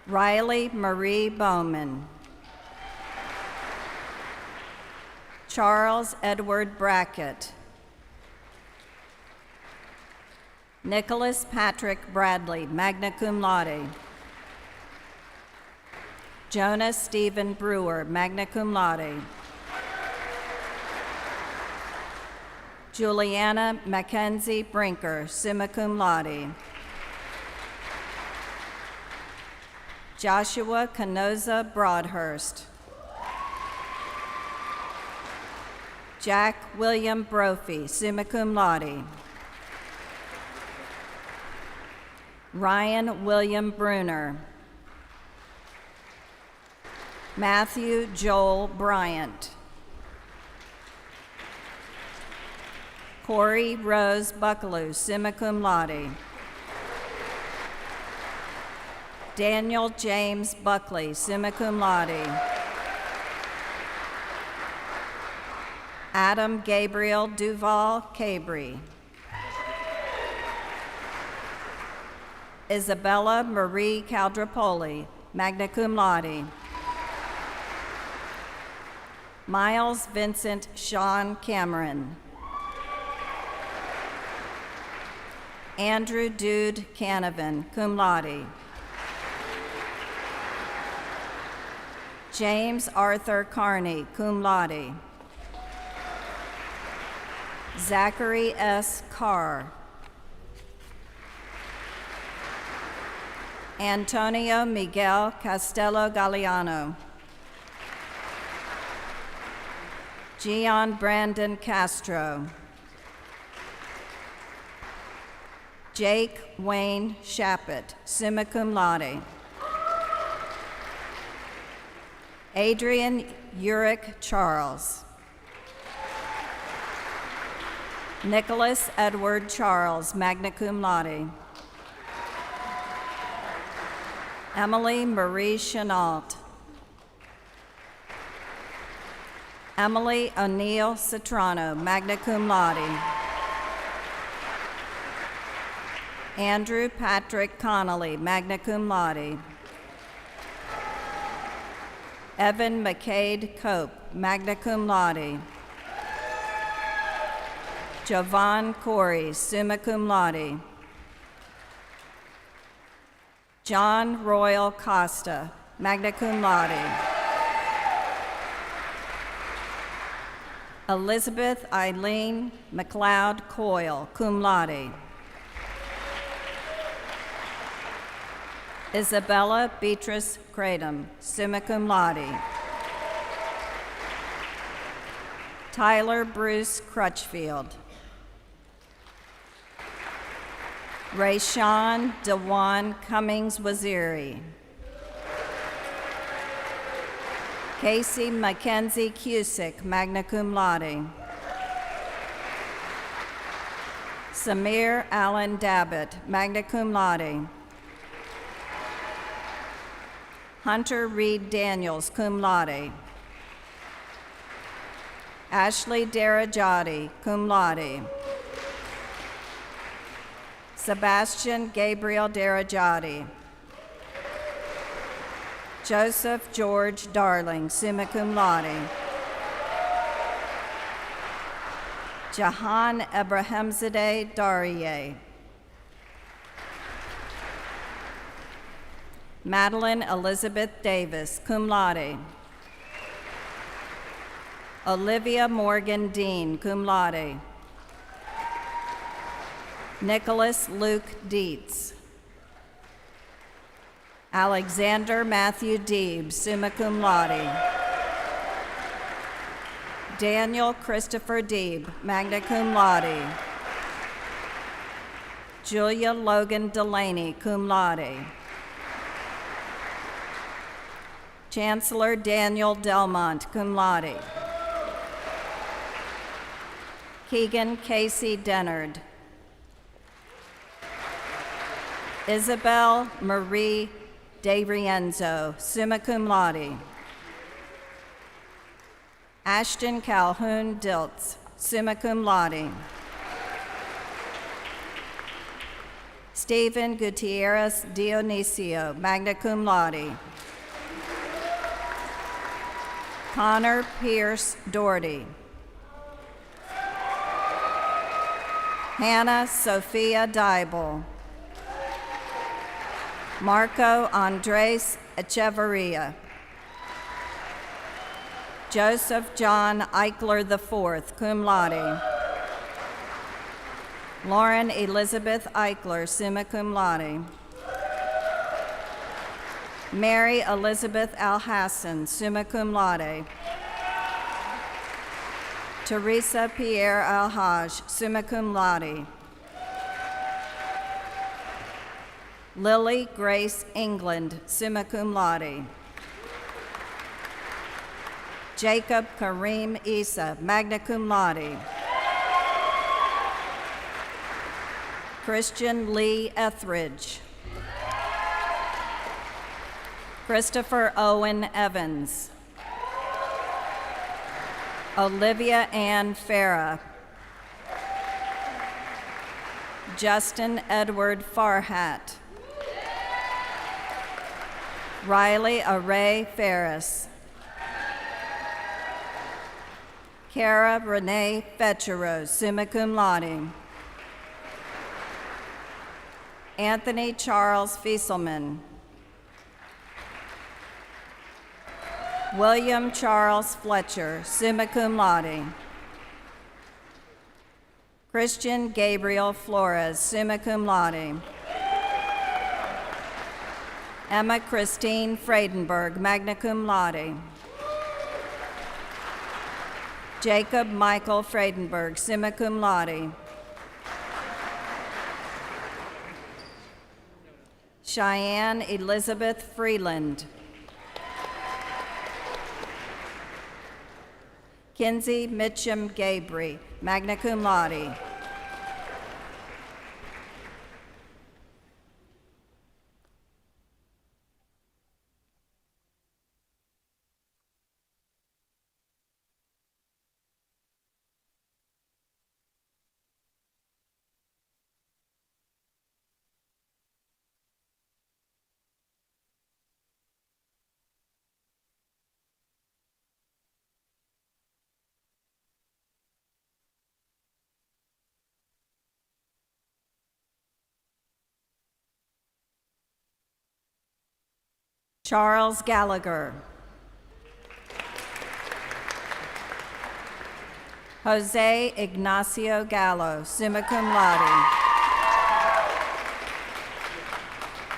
[SPEAKER 8] Riley Marie Bowman. Charles Edward Brackett. Nicholas Patrick Bradley, magna cum laude. Jonas Stephen Brewer, magna cum laude. Juliana Mackenzie Brinker, summa cum laude. Joshua Canoza Broadhurst. Jack William Brophy, summa cum laude. Ryan William Bruner. Matthew Joel Bryant. Corey Rose Buckaloo, summa cum laude. Daniel James Buckley, summa cum laude. Adam Gabriel Duval Cabry. Isabella Marie Caldropoli, magna cum laude. Miles Vincent Sean Cameron. Andrew Dude Canavan, cum laude. James Arthur Carney, cum laude. Zachary S. Carr. Antonio Miguel Castello Galliano. Gian Brandon Castro. Jake Wayne Shappett, summa cum laude. Adrian Urick Charles. Nicholas Edward Charles, magna cum laude. Emily Marie Chenault. Emily O'Neill Citrano, magna cum laude. Andrew Patrick Connolly, magna cum laude. Evan McCade Cope, magna cum laude. Jovan Corey, summa cum laude. John Royal Costa, magna cum laude. Elizabeth Eileen McLeod Coyle, cum laude. Isabella Beatrice Kratom, summa cum laude. Tyler Bruce Crutchfield. Rayshawn Dewan Cummings Waziri. Casey Mackenzie Cusick, magna cum laude. Samir Allen Dabbitt, magna cum laude. Hunter Reed Daniels, cum laude. Ashley Darajati, cum laude. Sebastian Gabriel Darajati. Joseph George Darling, summa cum laude. Jahan Abrahamzadeh Dariye. Madeline Elizabeth Davis, cum laude. Olivia Morgan Dean, cum laude. Nicholas Luke Dietz. Alexander Matthew Deeb, summa cum laude. Daniel Christopher Deeb, magna cum laude. Julia Logan Delaney, cum laude. Chancellor Daniel Delmont, cum laude. Keegan Casey Dennard. Isabel Marie De Rienzo, summa cum laude. Ashton Calhoun Diltz, summa cum laude. Stephen Gutierrez Dionisio, magna cum laude. Connor Pierce Doherty. Hannah Sophia Dybel. Marco Andres Echeverria. Joseph John Eichler IV, cum laude. Lauren Elizabeth Eichler, summa cum laude. Mary Elizabeth Alhassan, summa cum laude. Teresa Pierre Alhaj, summa cum laude. Lily Grace England, summa cum laude. Jacob Kareem Isa, magna cum laude. Christian Lee Etheridge. Christopher Owen Evans. Olivia Ann Farah. Justin Edward Farhat. Riley Array Ferris. Cara Renee Fetcheros, summa cum laude. Anthony Charles Fieselman. William Charles Fletcher, summa cum laude. Christian Gabriel Flores, summa cum laude. Emma Christine Friedenberg, magna cum laude. Jacob Michael Friedenberg, summa cum laude. Cheyenne Elizabeth Freeland. Kinsey Mitchum Gabry, magna cum laude. Charles Gallagher. Jose Ignacio Gallo, summa cum laude.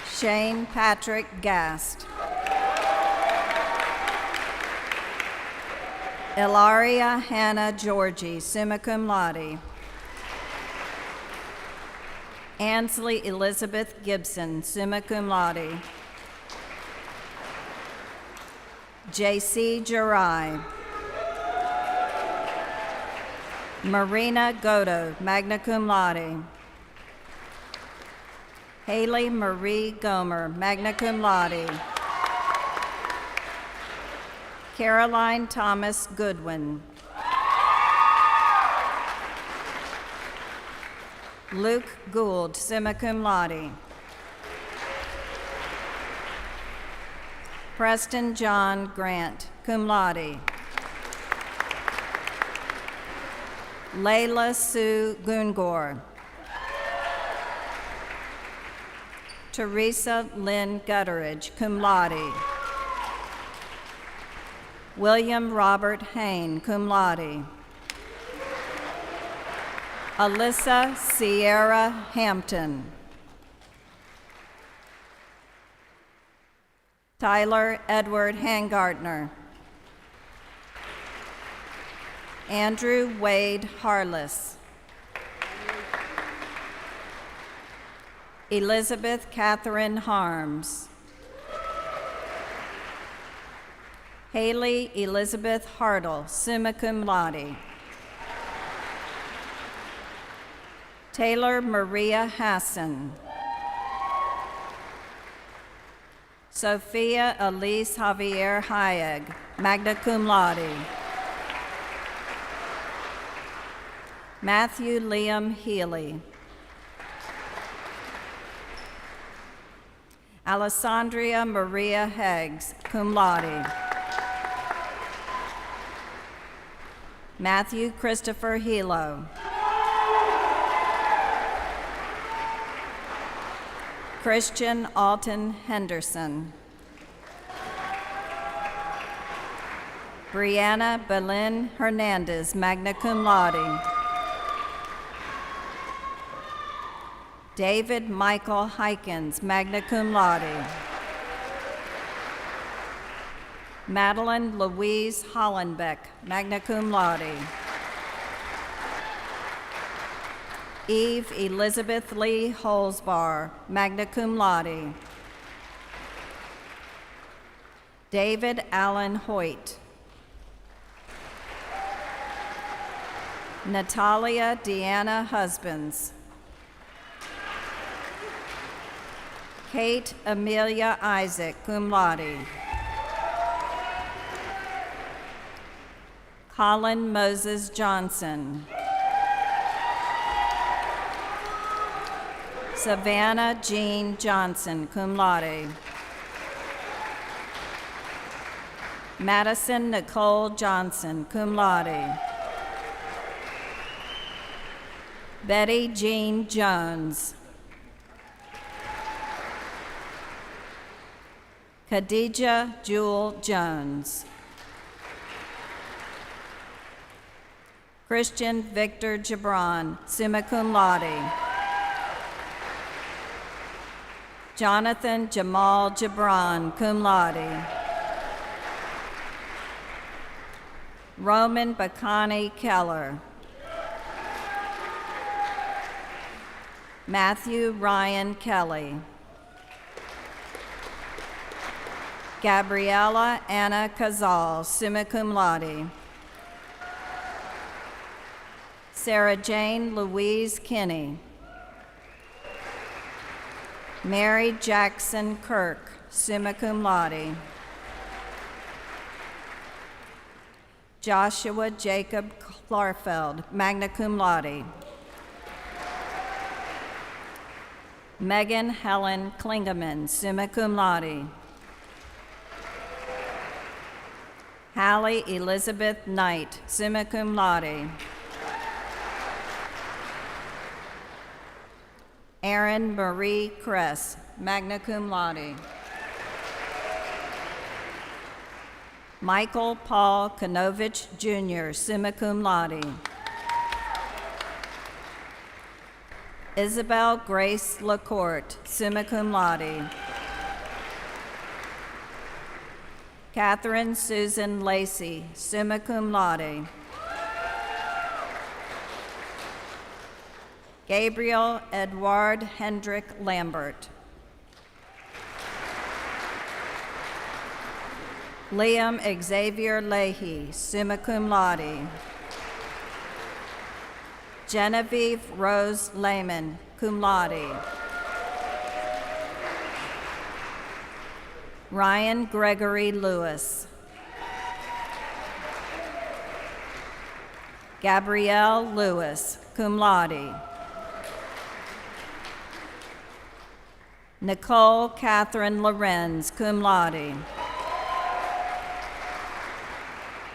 [SPEAKER 8] Shane Patrick Gast. Ilaria Hannah Georgie, summa cum laude. Ansley Elizabeth Gibson, summa cum laude. J.C. Jirai. Marina Godo, magna cum laude. Haley Marie Gomer, magna cum laude. Caroline Thomas Goodwin. Luke Gould, summa cum laude. Preston John Grant, cum laude. Layla Sue Gungor. Teresa Lynn Gutteridge, cum laude. William Robert Hain, cum laude. Alyssa Sierra Hampton. Tyler Edward Hangartner. Andrew Wade Harless. Elizabeth Catherine Harms. Haley Elizabeth Hartle, summa cum laude. Taylor Maria Hassan. Sophia Elise Javier Hayek, magna cum laude. Matthew Liam Healy. Alessandria Maria Heggs, cum laude. Matthew Christopher Hilo. Christian Alton Henderson. Brianna Belen Hernandez, magna cum laude. David Michael Hykins, magna cum laude. Madeline Louise Hollenbeck, magna cum laude. Eve Elizabeth Lee Holzbar, magna cum laude. David Allen Hoyt. Natalia Deanna Husbands. Kate Amelia Isaac, cum laude. Colin Moses Johnson. Savannah Jean Johnson, cum laude. Madison Nicole Johnson, cum laude. Betty Jean Jones. Khadija Jewel Jones. Christian Victor Gibran, summa cum laude. Jonathan Jamal Gibran, cum laude. Roman Bakani Keller. Matthew Ryan Kelly. Gabriella Anna Cazal, summa cum laude. Sarah Jane Louise Kinney. Mary Jackson Kirk, summa cum laude. Joshua Jacob Klarfeld, magna cum laude. Megan Helen Klingeman, summa cum laude. Hallie Elizabeth Knight, summa cum laude. Erin Marie Kress, magna cum laude. Michael Paul Kanovich Jr., summa cum laude. Isabel Grace LaCourte, summa cum laude. Catherine Susan Lacey, summa cum laude. Gabriel Edward Hendrick Lambert. Liam Xavier Leahy, summa cum laude. Genevieve Rose Lehman, cum laude. Ryan Gregory Lewis. Gabrielle Lewis, cum laude. Nicole Catherine Lorenz, cum laude.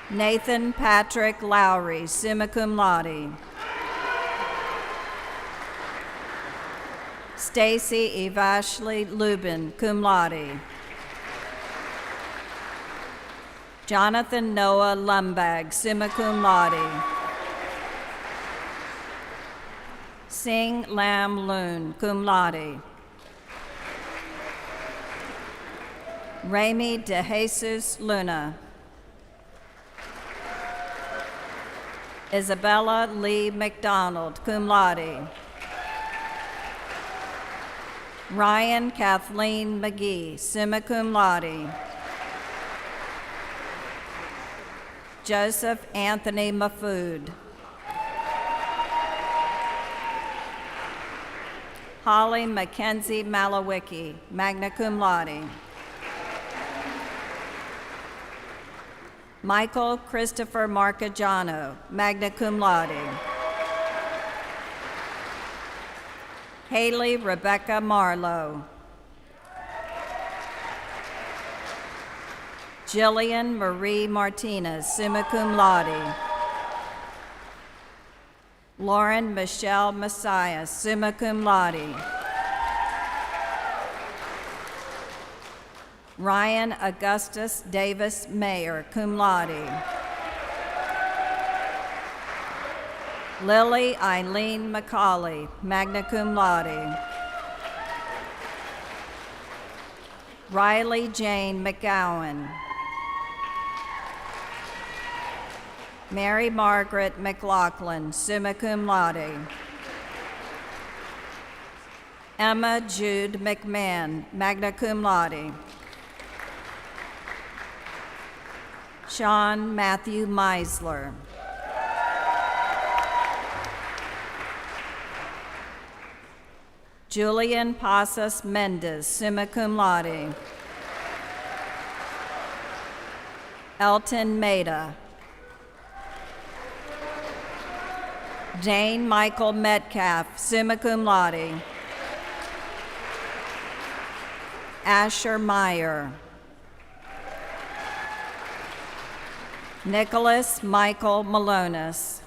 [SPEAKER 8] Nathan Patrick Lowry, summa cum laude. Stacy Evashley Lubin, cum laude. Jonathan Noah Lumbag, summa cum laude. Sing Lam Loon, cum laude. Remy De Jesus Luna. Isabella Lee McDonald, cum laude. Ryan Kathleen McGee, summa cum laude. Joseph Anthony Mafood. Holly Mackenzie Malawicki, magna cum laude. Michael Christopher Marcagiano, magna cum laude. Haley Rebecca Marlowe. Jillian Marie Martinez, summa cum laude. Lauren Michelle Messiah, summa cum laude. Ryan Augustus Davis Mayer, cum laude. Lily Eileen McCauley, magna cum laude. Riley Jane McGowan. Mary Margaret McLaughlin, summa cum laude. Emma Jude McMahon, magna cum laude. Sean Matthew Meisler. Julian Pasas Mendez, summa cum laude. Elton Maida. Dane Michael Metcalf, summa cum laude. Asher Meyer. Nicholas Michael Malonis.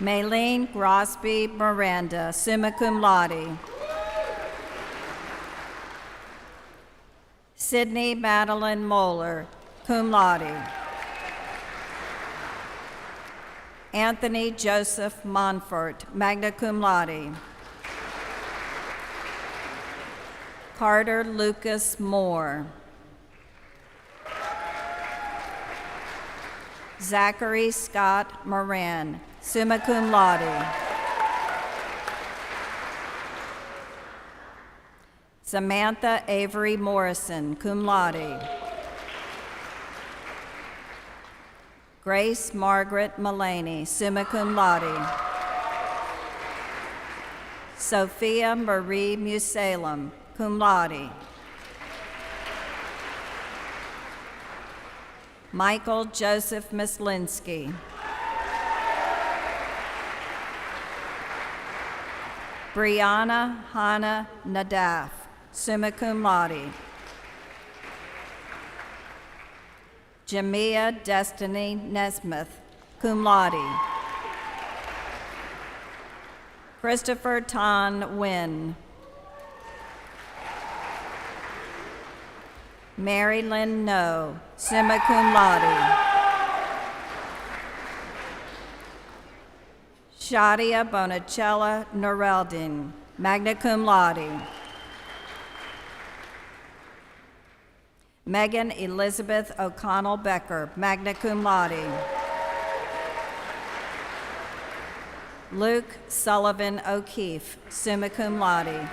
[SPEAKER 8] Maylene Grosby Miranda, summa cum laude. Sydney Madeline Moeller, cum laude. Anthony Joseph Monfort, magna cum laude. Carter Lucas Moore. Zachary Scott Moran, summa cum laude. Samantha Avery Morrison, cum laude. Grace Margaret Mullaney, summa cum laude. Sophia Marie Musalem, cum laude. Michael Joseph Mislinski. Brianna Hannah Nadaf, summa cum laude. Jamia Destiny Nesmith, cum laude. Christopher Ton Wynn. Mary Lynn No, summa cum laude. Shadia Bonacella Noreldin, magna cum laude. Megan Elizabeth O'Connell Becker, magna cum laude. Luke Sullivan O'Keefe, summa cum laude.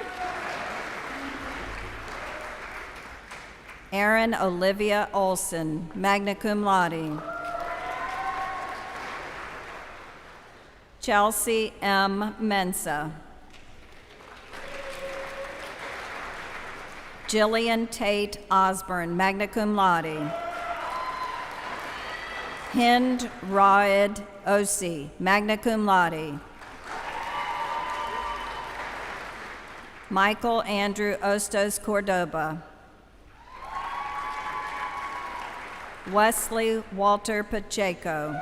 [SPEAKER 8] Erin Olivia Olson, magna cum laude. Chelsea M. Mensa. Jillian Tate Osborne, magna cum laude. Hind Raed Osi, magna cum laude. Michael Andrew Ostos Cordoba. Wesley Walter Pacheco.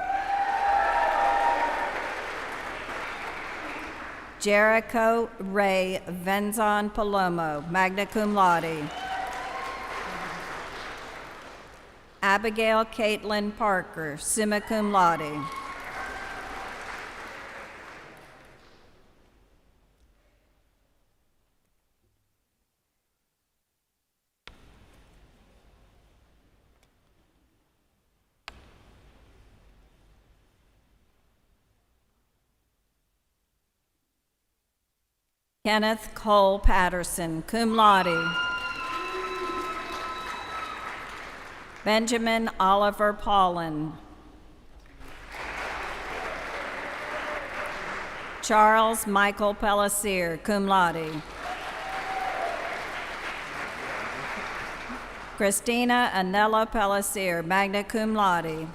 [SPEAKER 8] Jericho Ray Venzon Palomo, magna cum laude. Abigail Caitlin Parker, summa cum laude. Kenneth Cole Patterson, cum laude. Benjamin Oliver Paulin. Charles Michael Pellissier, cum laude. Christina Anella Pellissier, magna cum laude.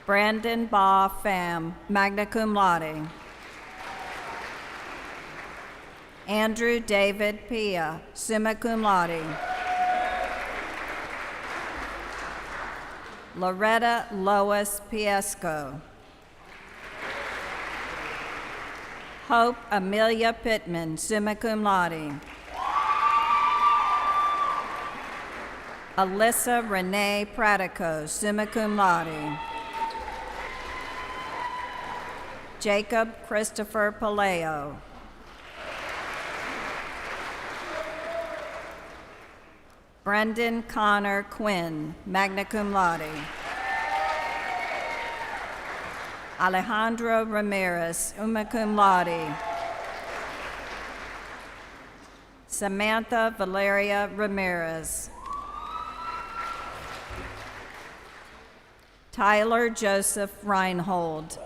[SPEAKER 8] Brandon Baugh Pham, magna cum laude. Andrew David Pia, summa cum laude. Loretta Lois Piesco. Hope Amelia Pittman, summa cum laude. Alyssa Renee Pratico, summa cum laude. Jacob Christopher Paleo. Brendan Connor Quinn, magna cum laude. Alejandro Ramirez, summa cum laude. Samantha Valeria Ramirez. Tyler Joseph Reinhold.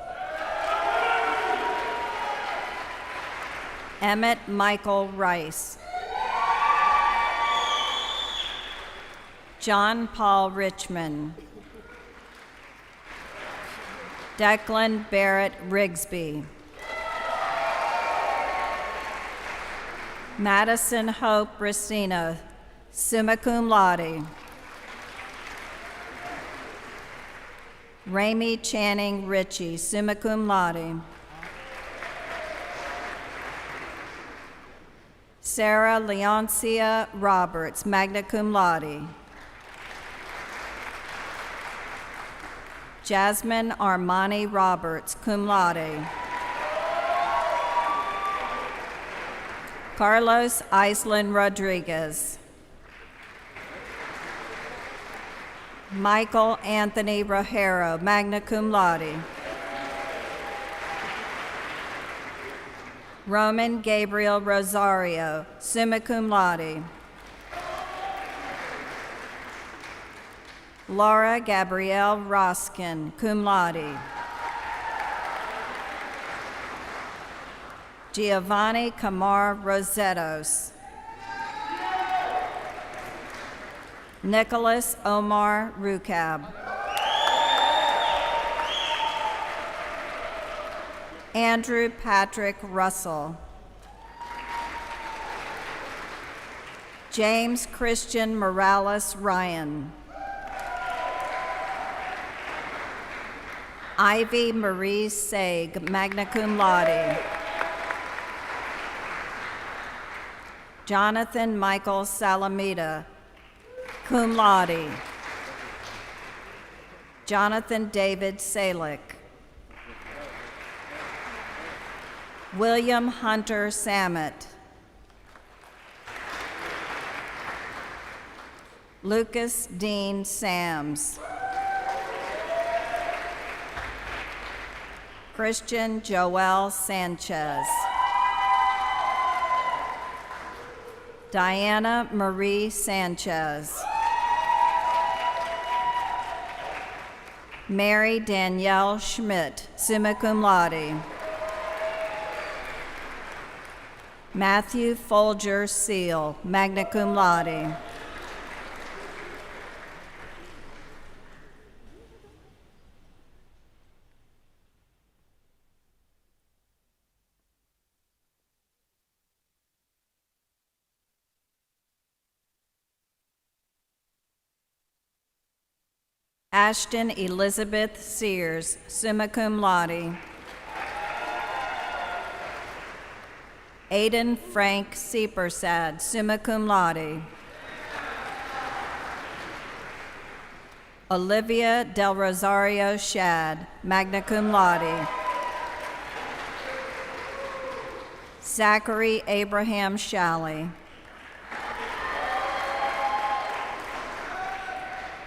[SPEAKER 8] Emmett Michael Rice. John Paul Richmond. Declan Barrett Rigsby. Madison Hope Racina, summa cum laude. Ramey Channing Ritchie, summa cum laude. Sarah Leoncia Roberts, magna cum laude. Jasmine Armani Roberts, cum laude. Carlos Island Rodriguez. Michael Anthony Rojero, magna cum laude. Roman Gabriel Rosario, summa cum laude. Laura Gabrielle Roskin, cum laude. Giovanni Camar Rosettos. Nicholas Omar Rukab. Andrew Patrick Russell. James Christian Morales Ryan. Ivy Marie Saig, magna cum laude. Jonathan Michael Salamita, cum laude. Jonathan David Salick. William Hunter Samet. Lucas Dean Sams. Christian Joel Sanchez. Diana Marie Sanchez. Mary Danielle Schmidt, summa cum laude. Matthew Folger Seal, magna cum laude. Ashton Elizabeth Sears, summa cum laude. Aidan Frank Seepersad, summa cum laude. Olivia Del Rosario Shad, magna cum laude. Zachary Abraham Shalley.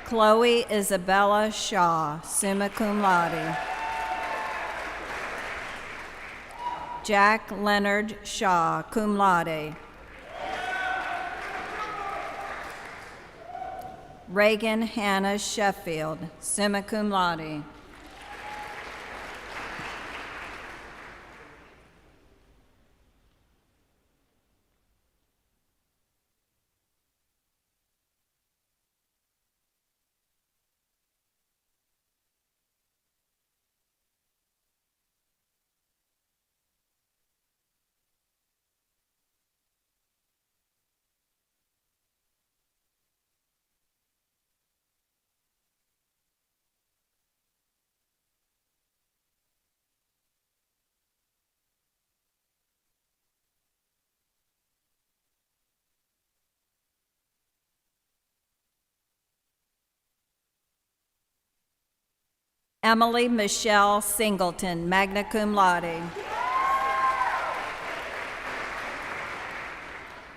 [SPEAKER 8] Chloe Isabella Shaw, summa cum laude. Jack Leonard Shaw, cum laude. Reagan Hannah Sheffield, summa cum laude. Emily Michelle Singleton, magna cum laude.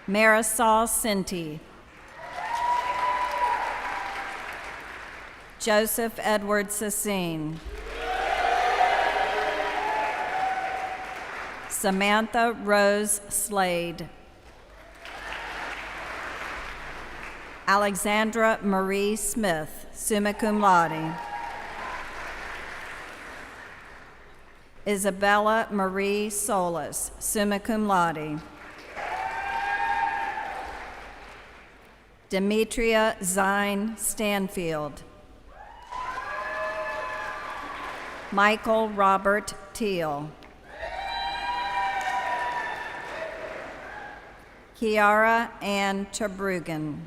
[SPEAKER 8] Marisol Sinti. Joseph Edward Sassine. Samantha Rose Slade. Alexandra Marie Smith, summa cum laude. Isabella Marie Solis, summa cum laude. Demetria Zine Stanfield. Michael Robert Teal. Kiara Ann Tabrugan.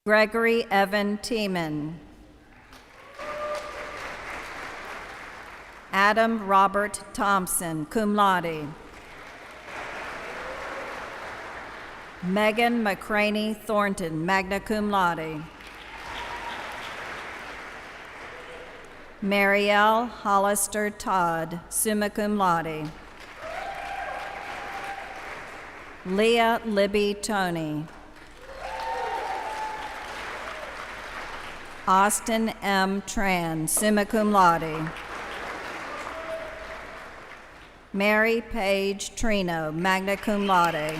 [SPEAKER 8] Gregory Evan Tiemann. Adam Robert Thompson, cum laude. Megan McCraney Thornton, magna cum laude. Marielle Hollister Todd, summa cum laude. Leah Libby Tony. Austin M. Tran, summa cum laude. Mary Page Trino, magna cum laude.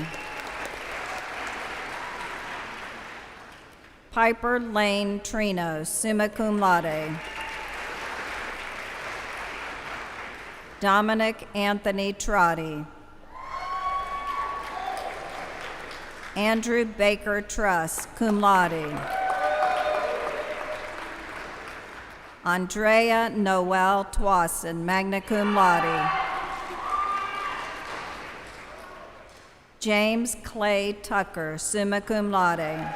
[SPEAKER 8] Piper Lane Trino, summa cum laude. Dominic Anthony Trotty. Andrew Baker Truss, cum laude. Andrea Noel Twasson, magna cum laude. James Clay Tucker, summa cum laude.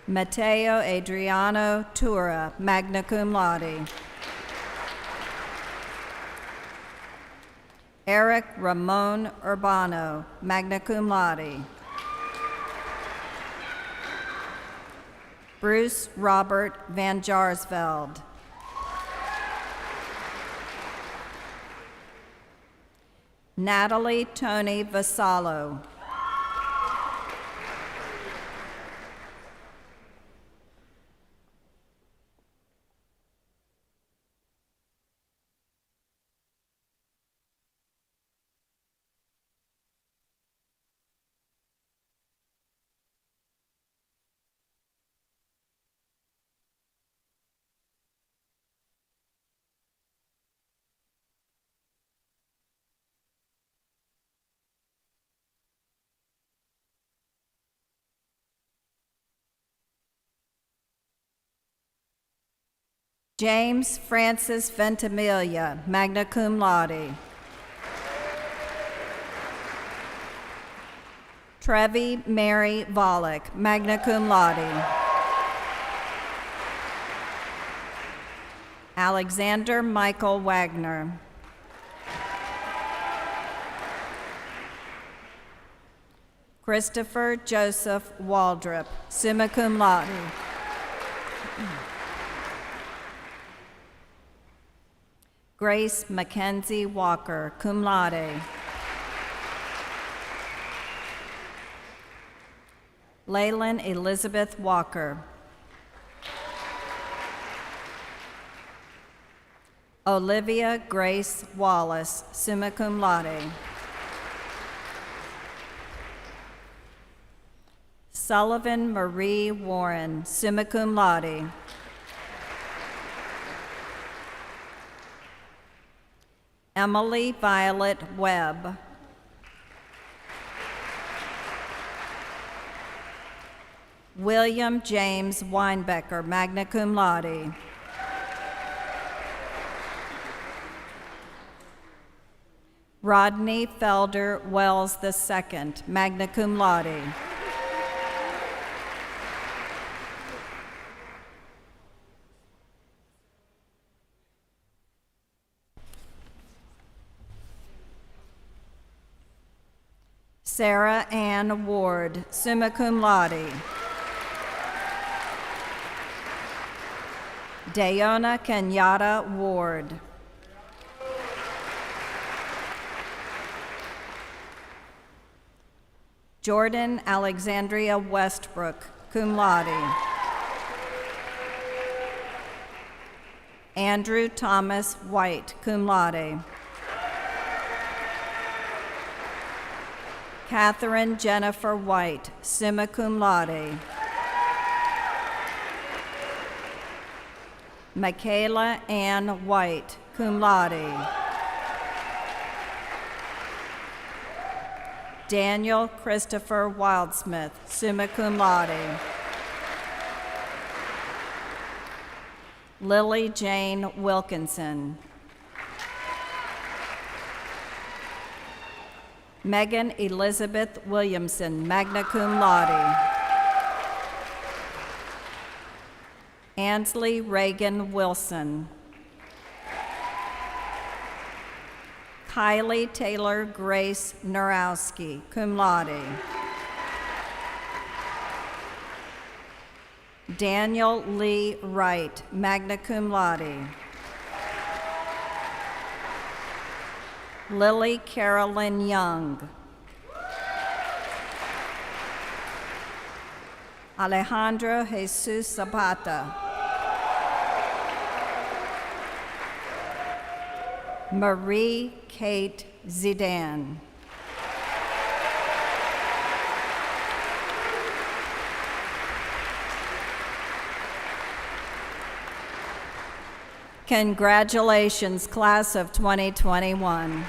[SPEAKER 8] Matteo Adriano Tura, magna cum laude. Eric Ramon Urbano, magna cum laude. Bruce Robert Van Jarsveld. Natalie Tony Vassallo. James Francis Ventimiglia, magna cum laude. Trevi Mary Volek, magna cum laude. Alexander Michael Wagner. Christopher Joseph Waldrop, summa cum laude. Grace Mackenzie Walker, cum laude. Leyland Elizabeth Walker. Olivia Grace Wallace, summa cum laude. Sullivan Marie Warren, summa cum laude. Emily Violet Webb. William James Weinbecker, magna cum laude. Rodney Felder Wells II, magna cum laude. Sarah Ann Ward, summa cum laude. Dayona Kenyatta Ward. Jordan Alexandria Westbrook, cum laude. Andrew Thomas White, cum laude. Catherine Jennifer White, summa cum laude. Michaela Ann White, cum laude. Daniel Christopher Wildsmith, summa cum laude. Lily Jane Wilkinson. Megan Elizabeth Williamson, magna cum laude. Ansley Reagan Wilson. Kylie Taylor Grace Nurowski, cum laude. Daniel Lee Wright, magna cum laude. Lily Carolyn Young. Alejandro Jesus Zapata. Marie Kate Zidane. Congratulations, class of 2021.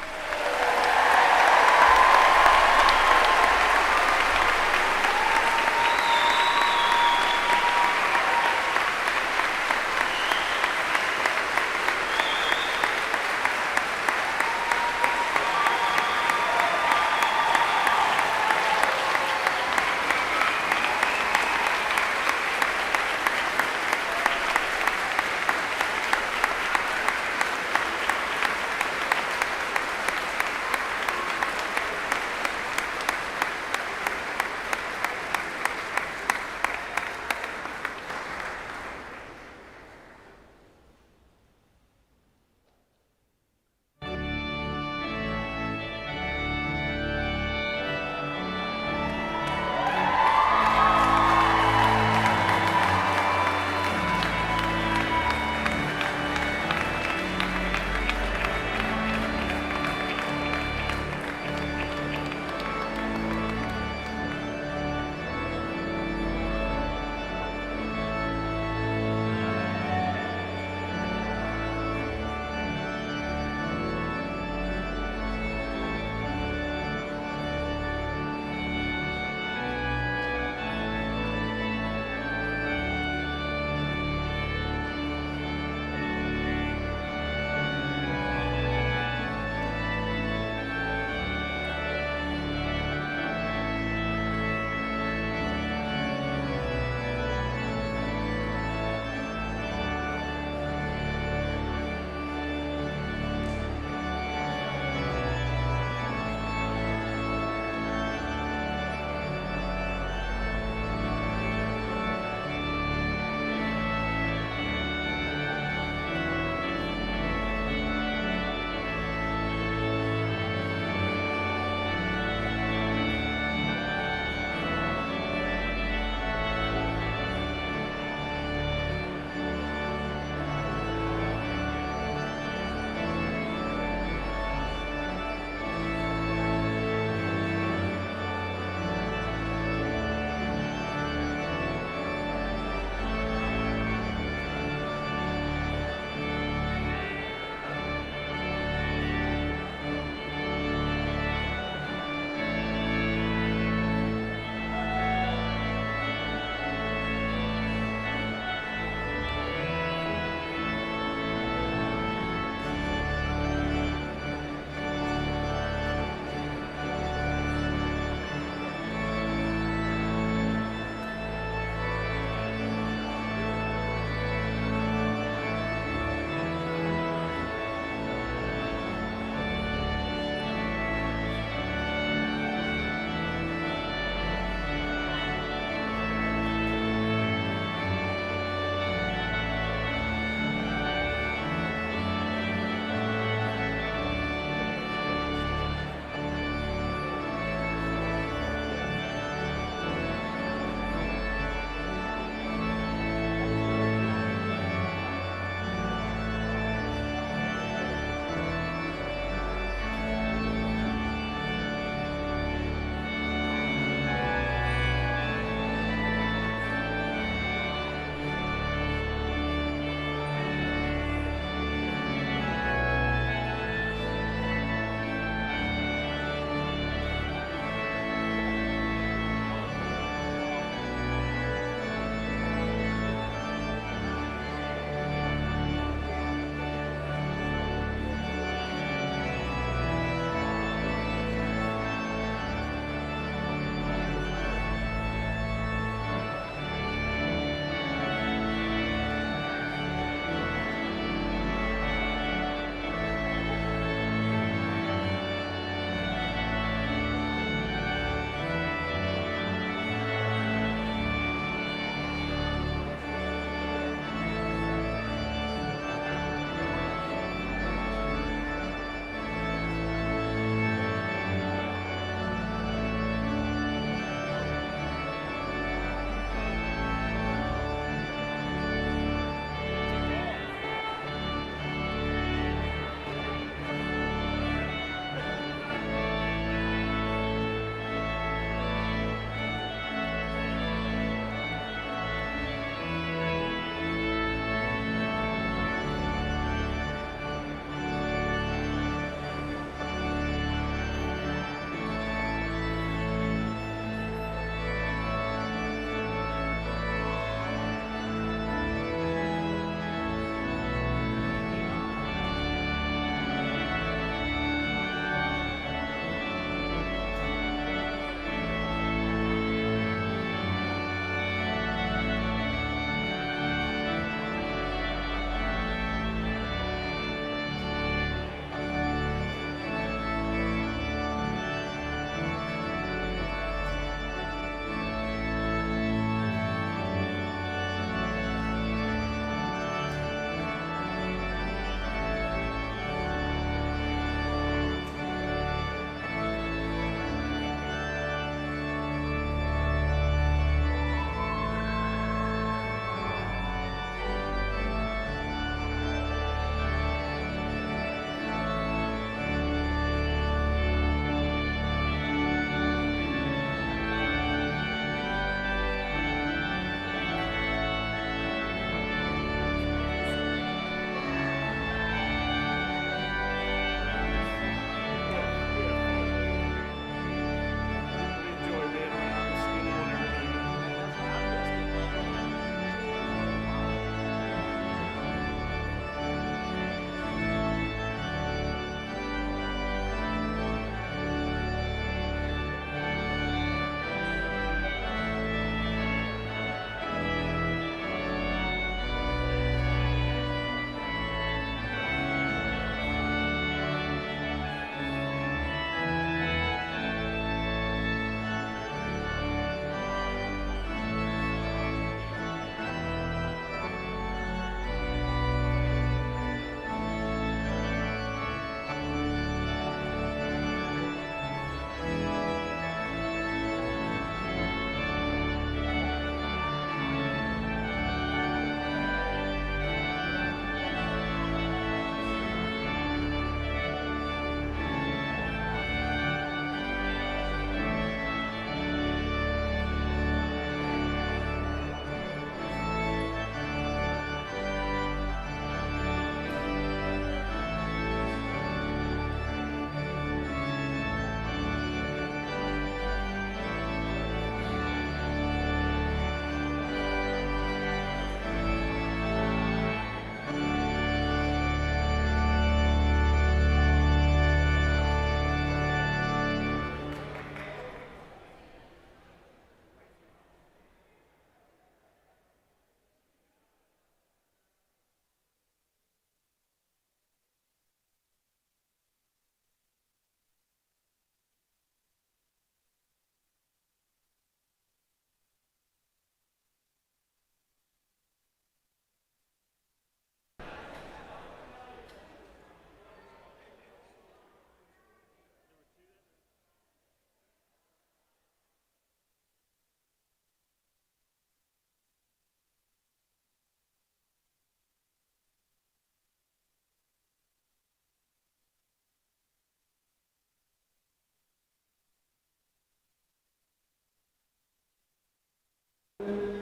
[SPEAKER 2] Amen.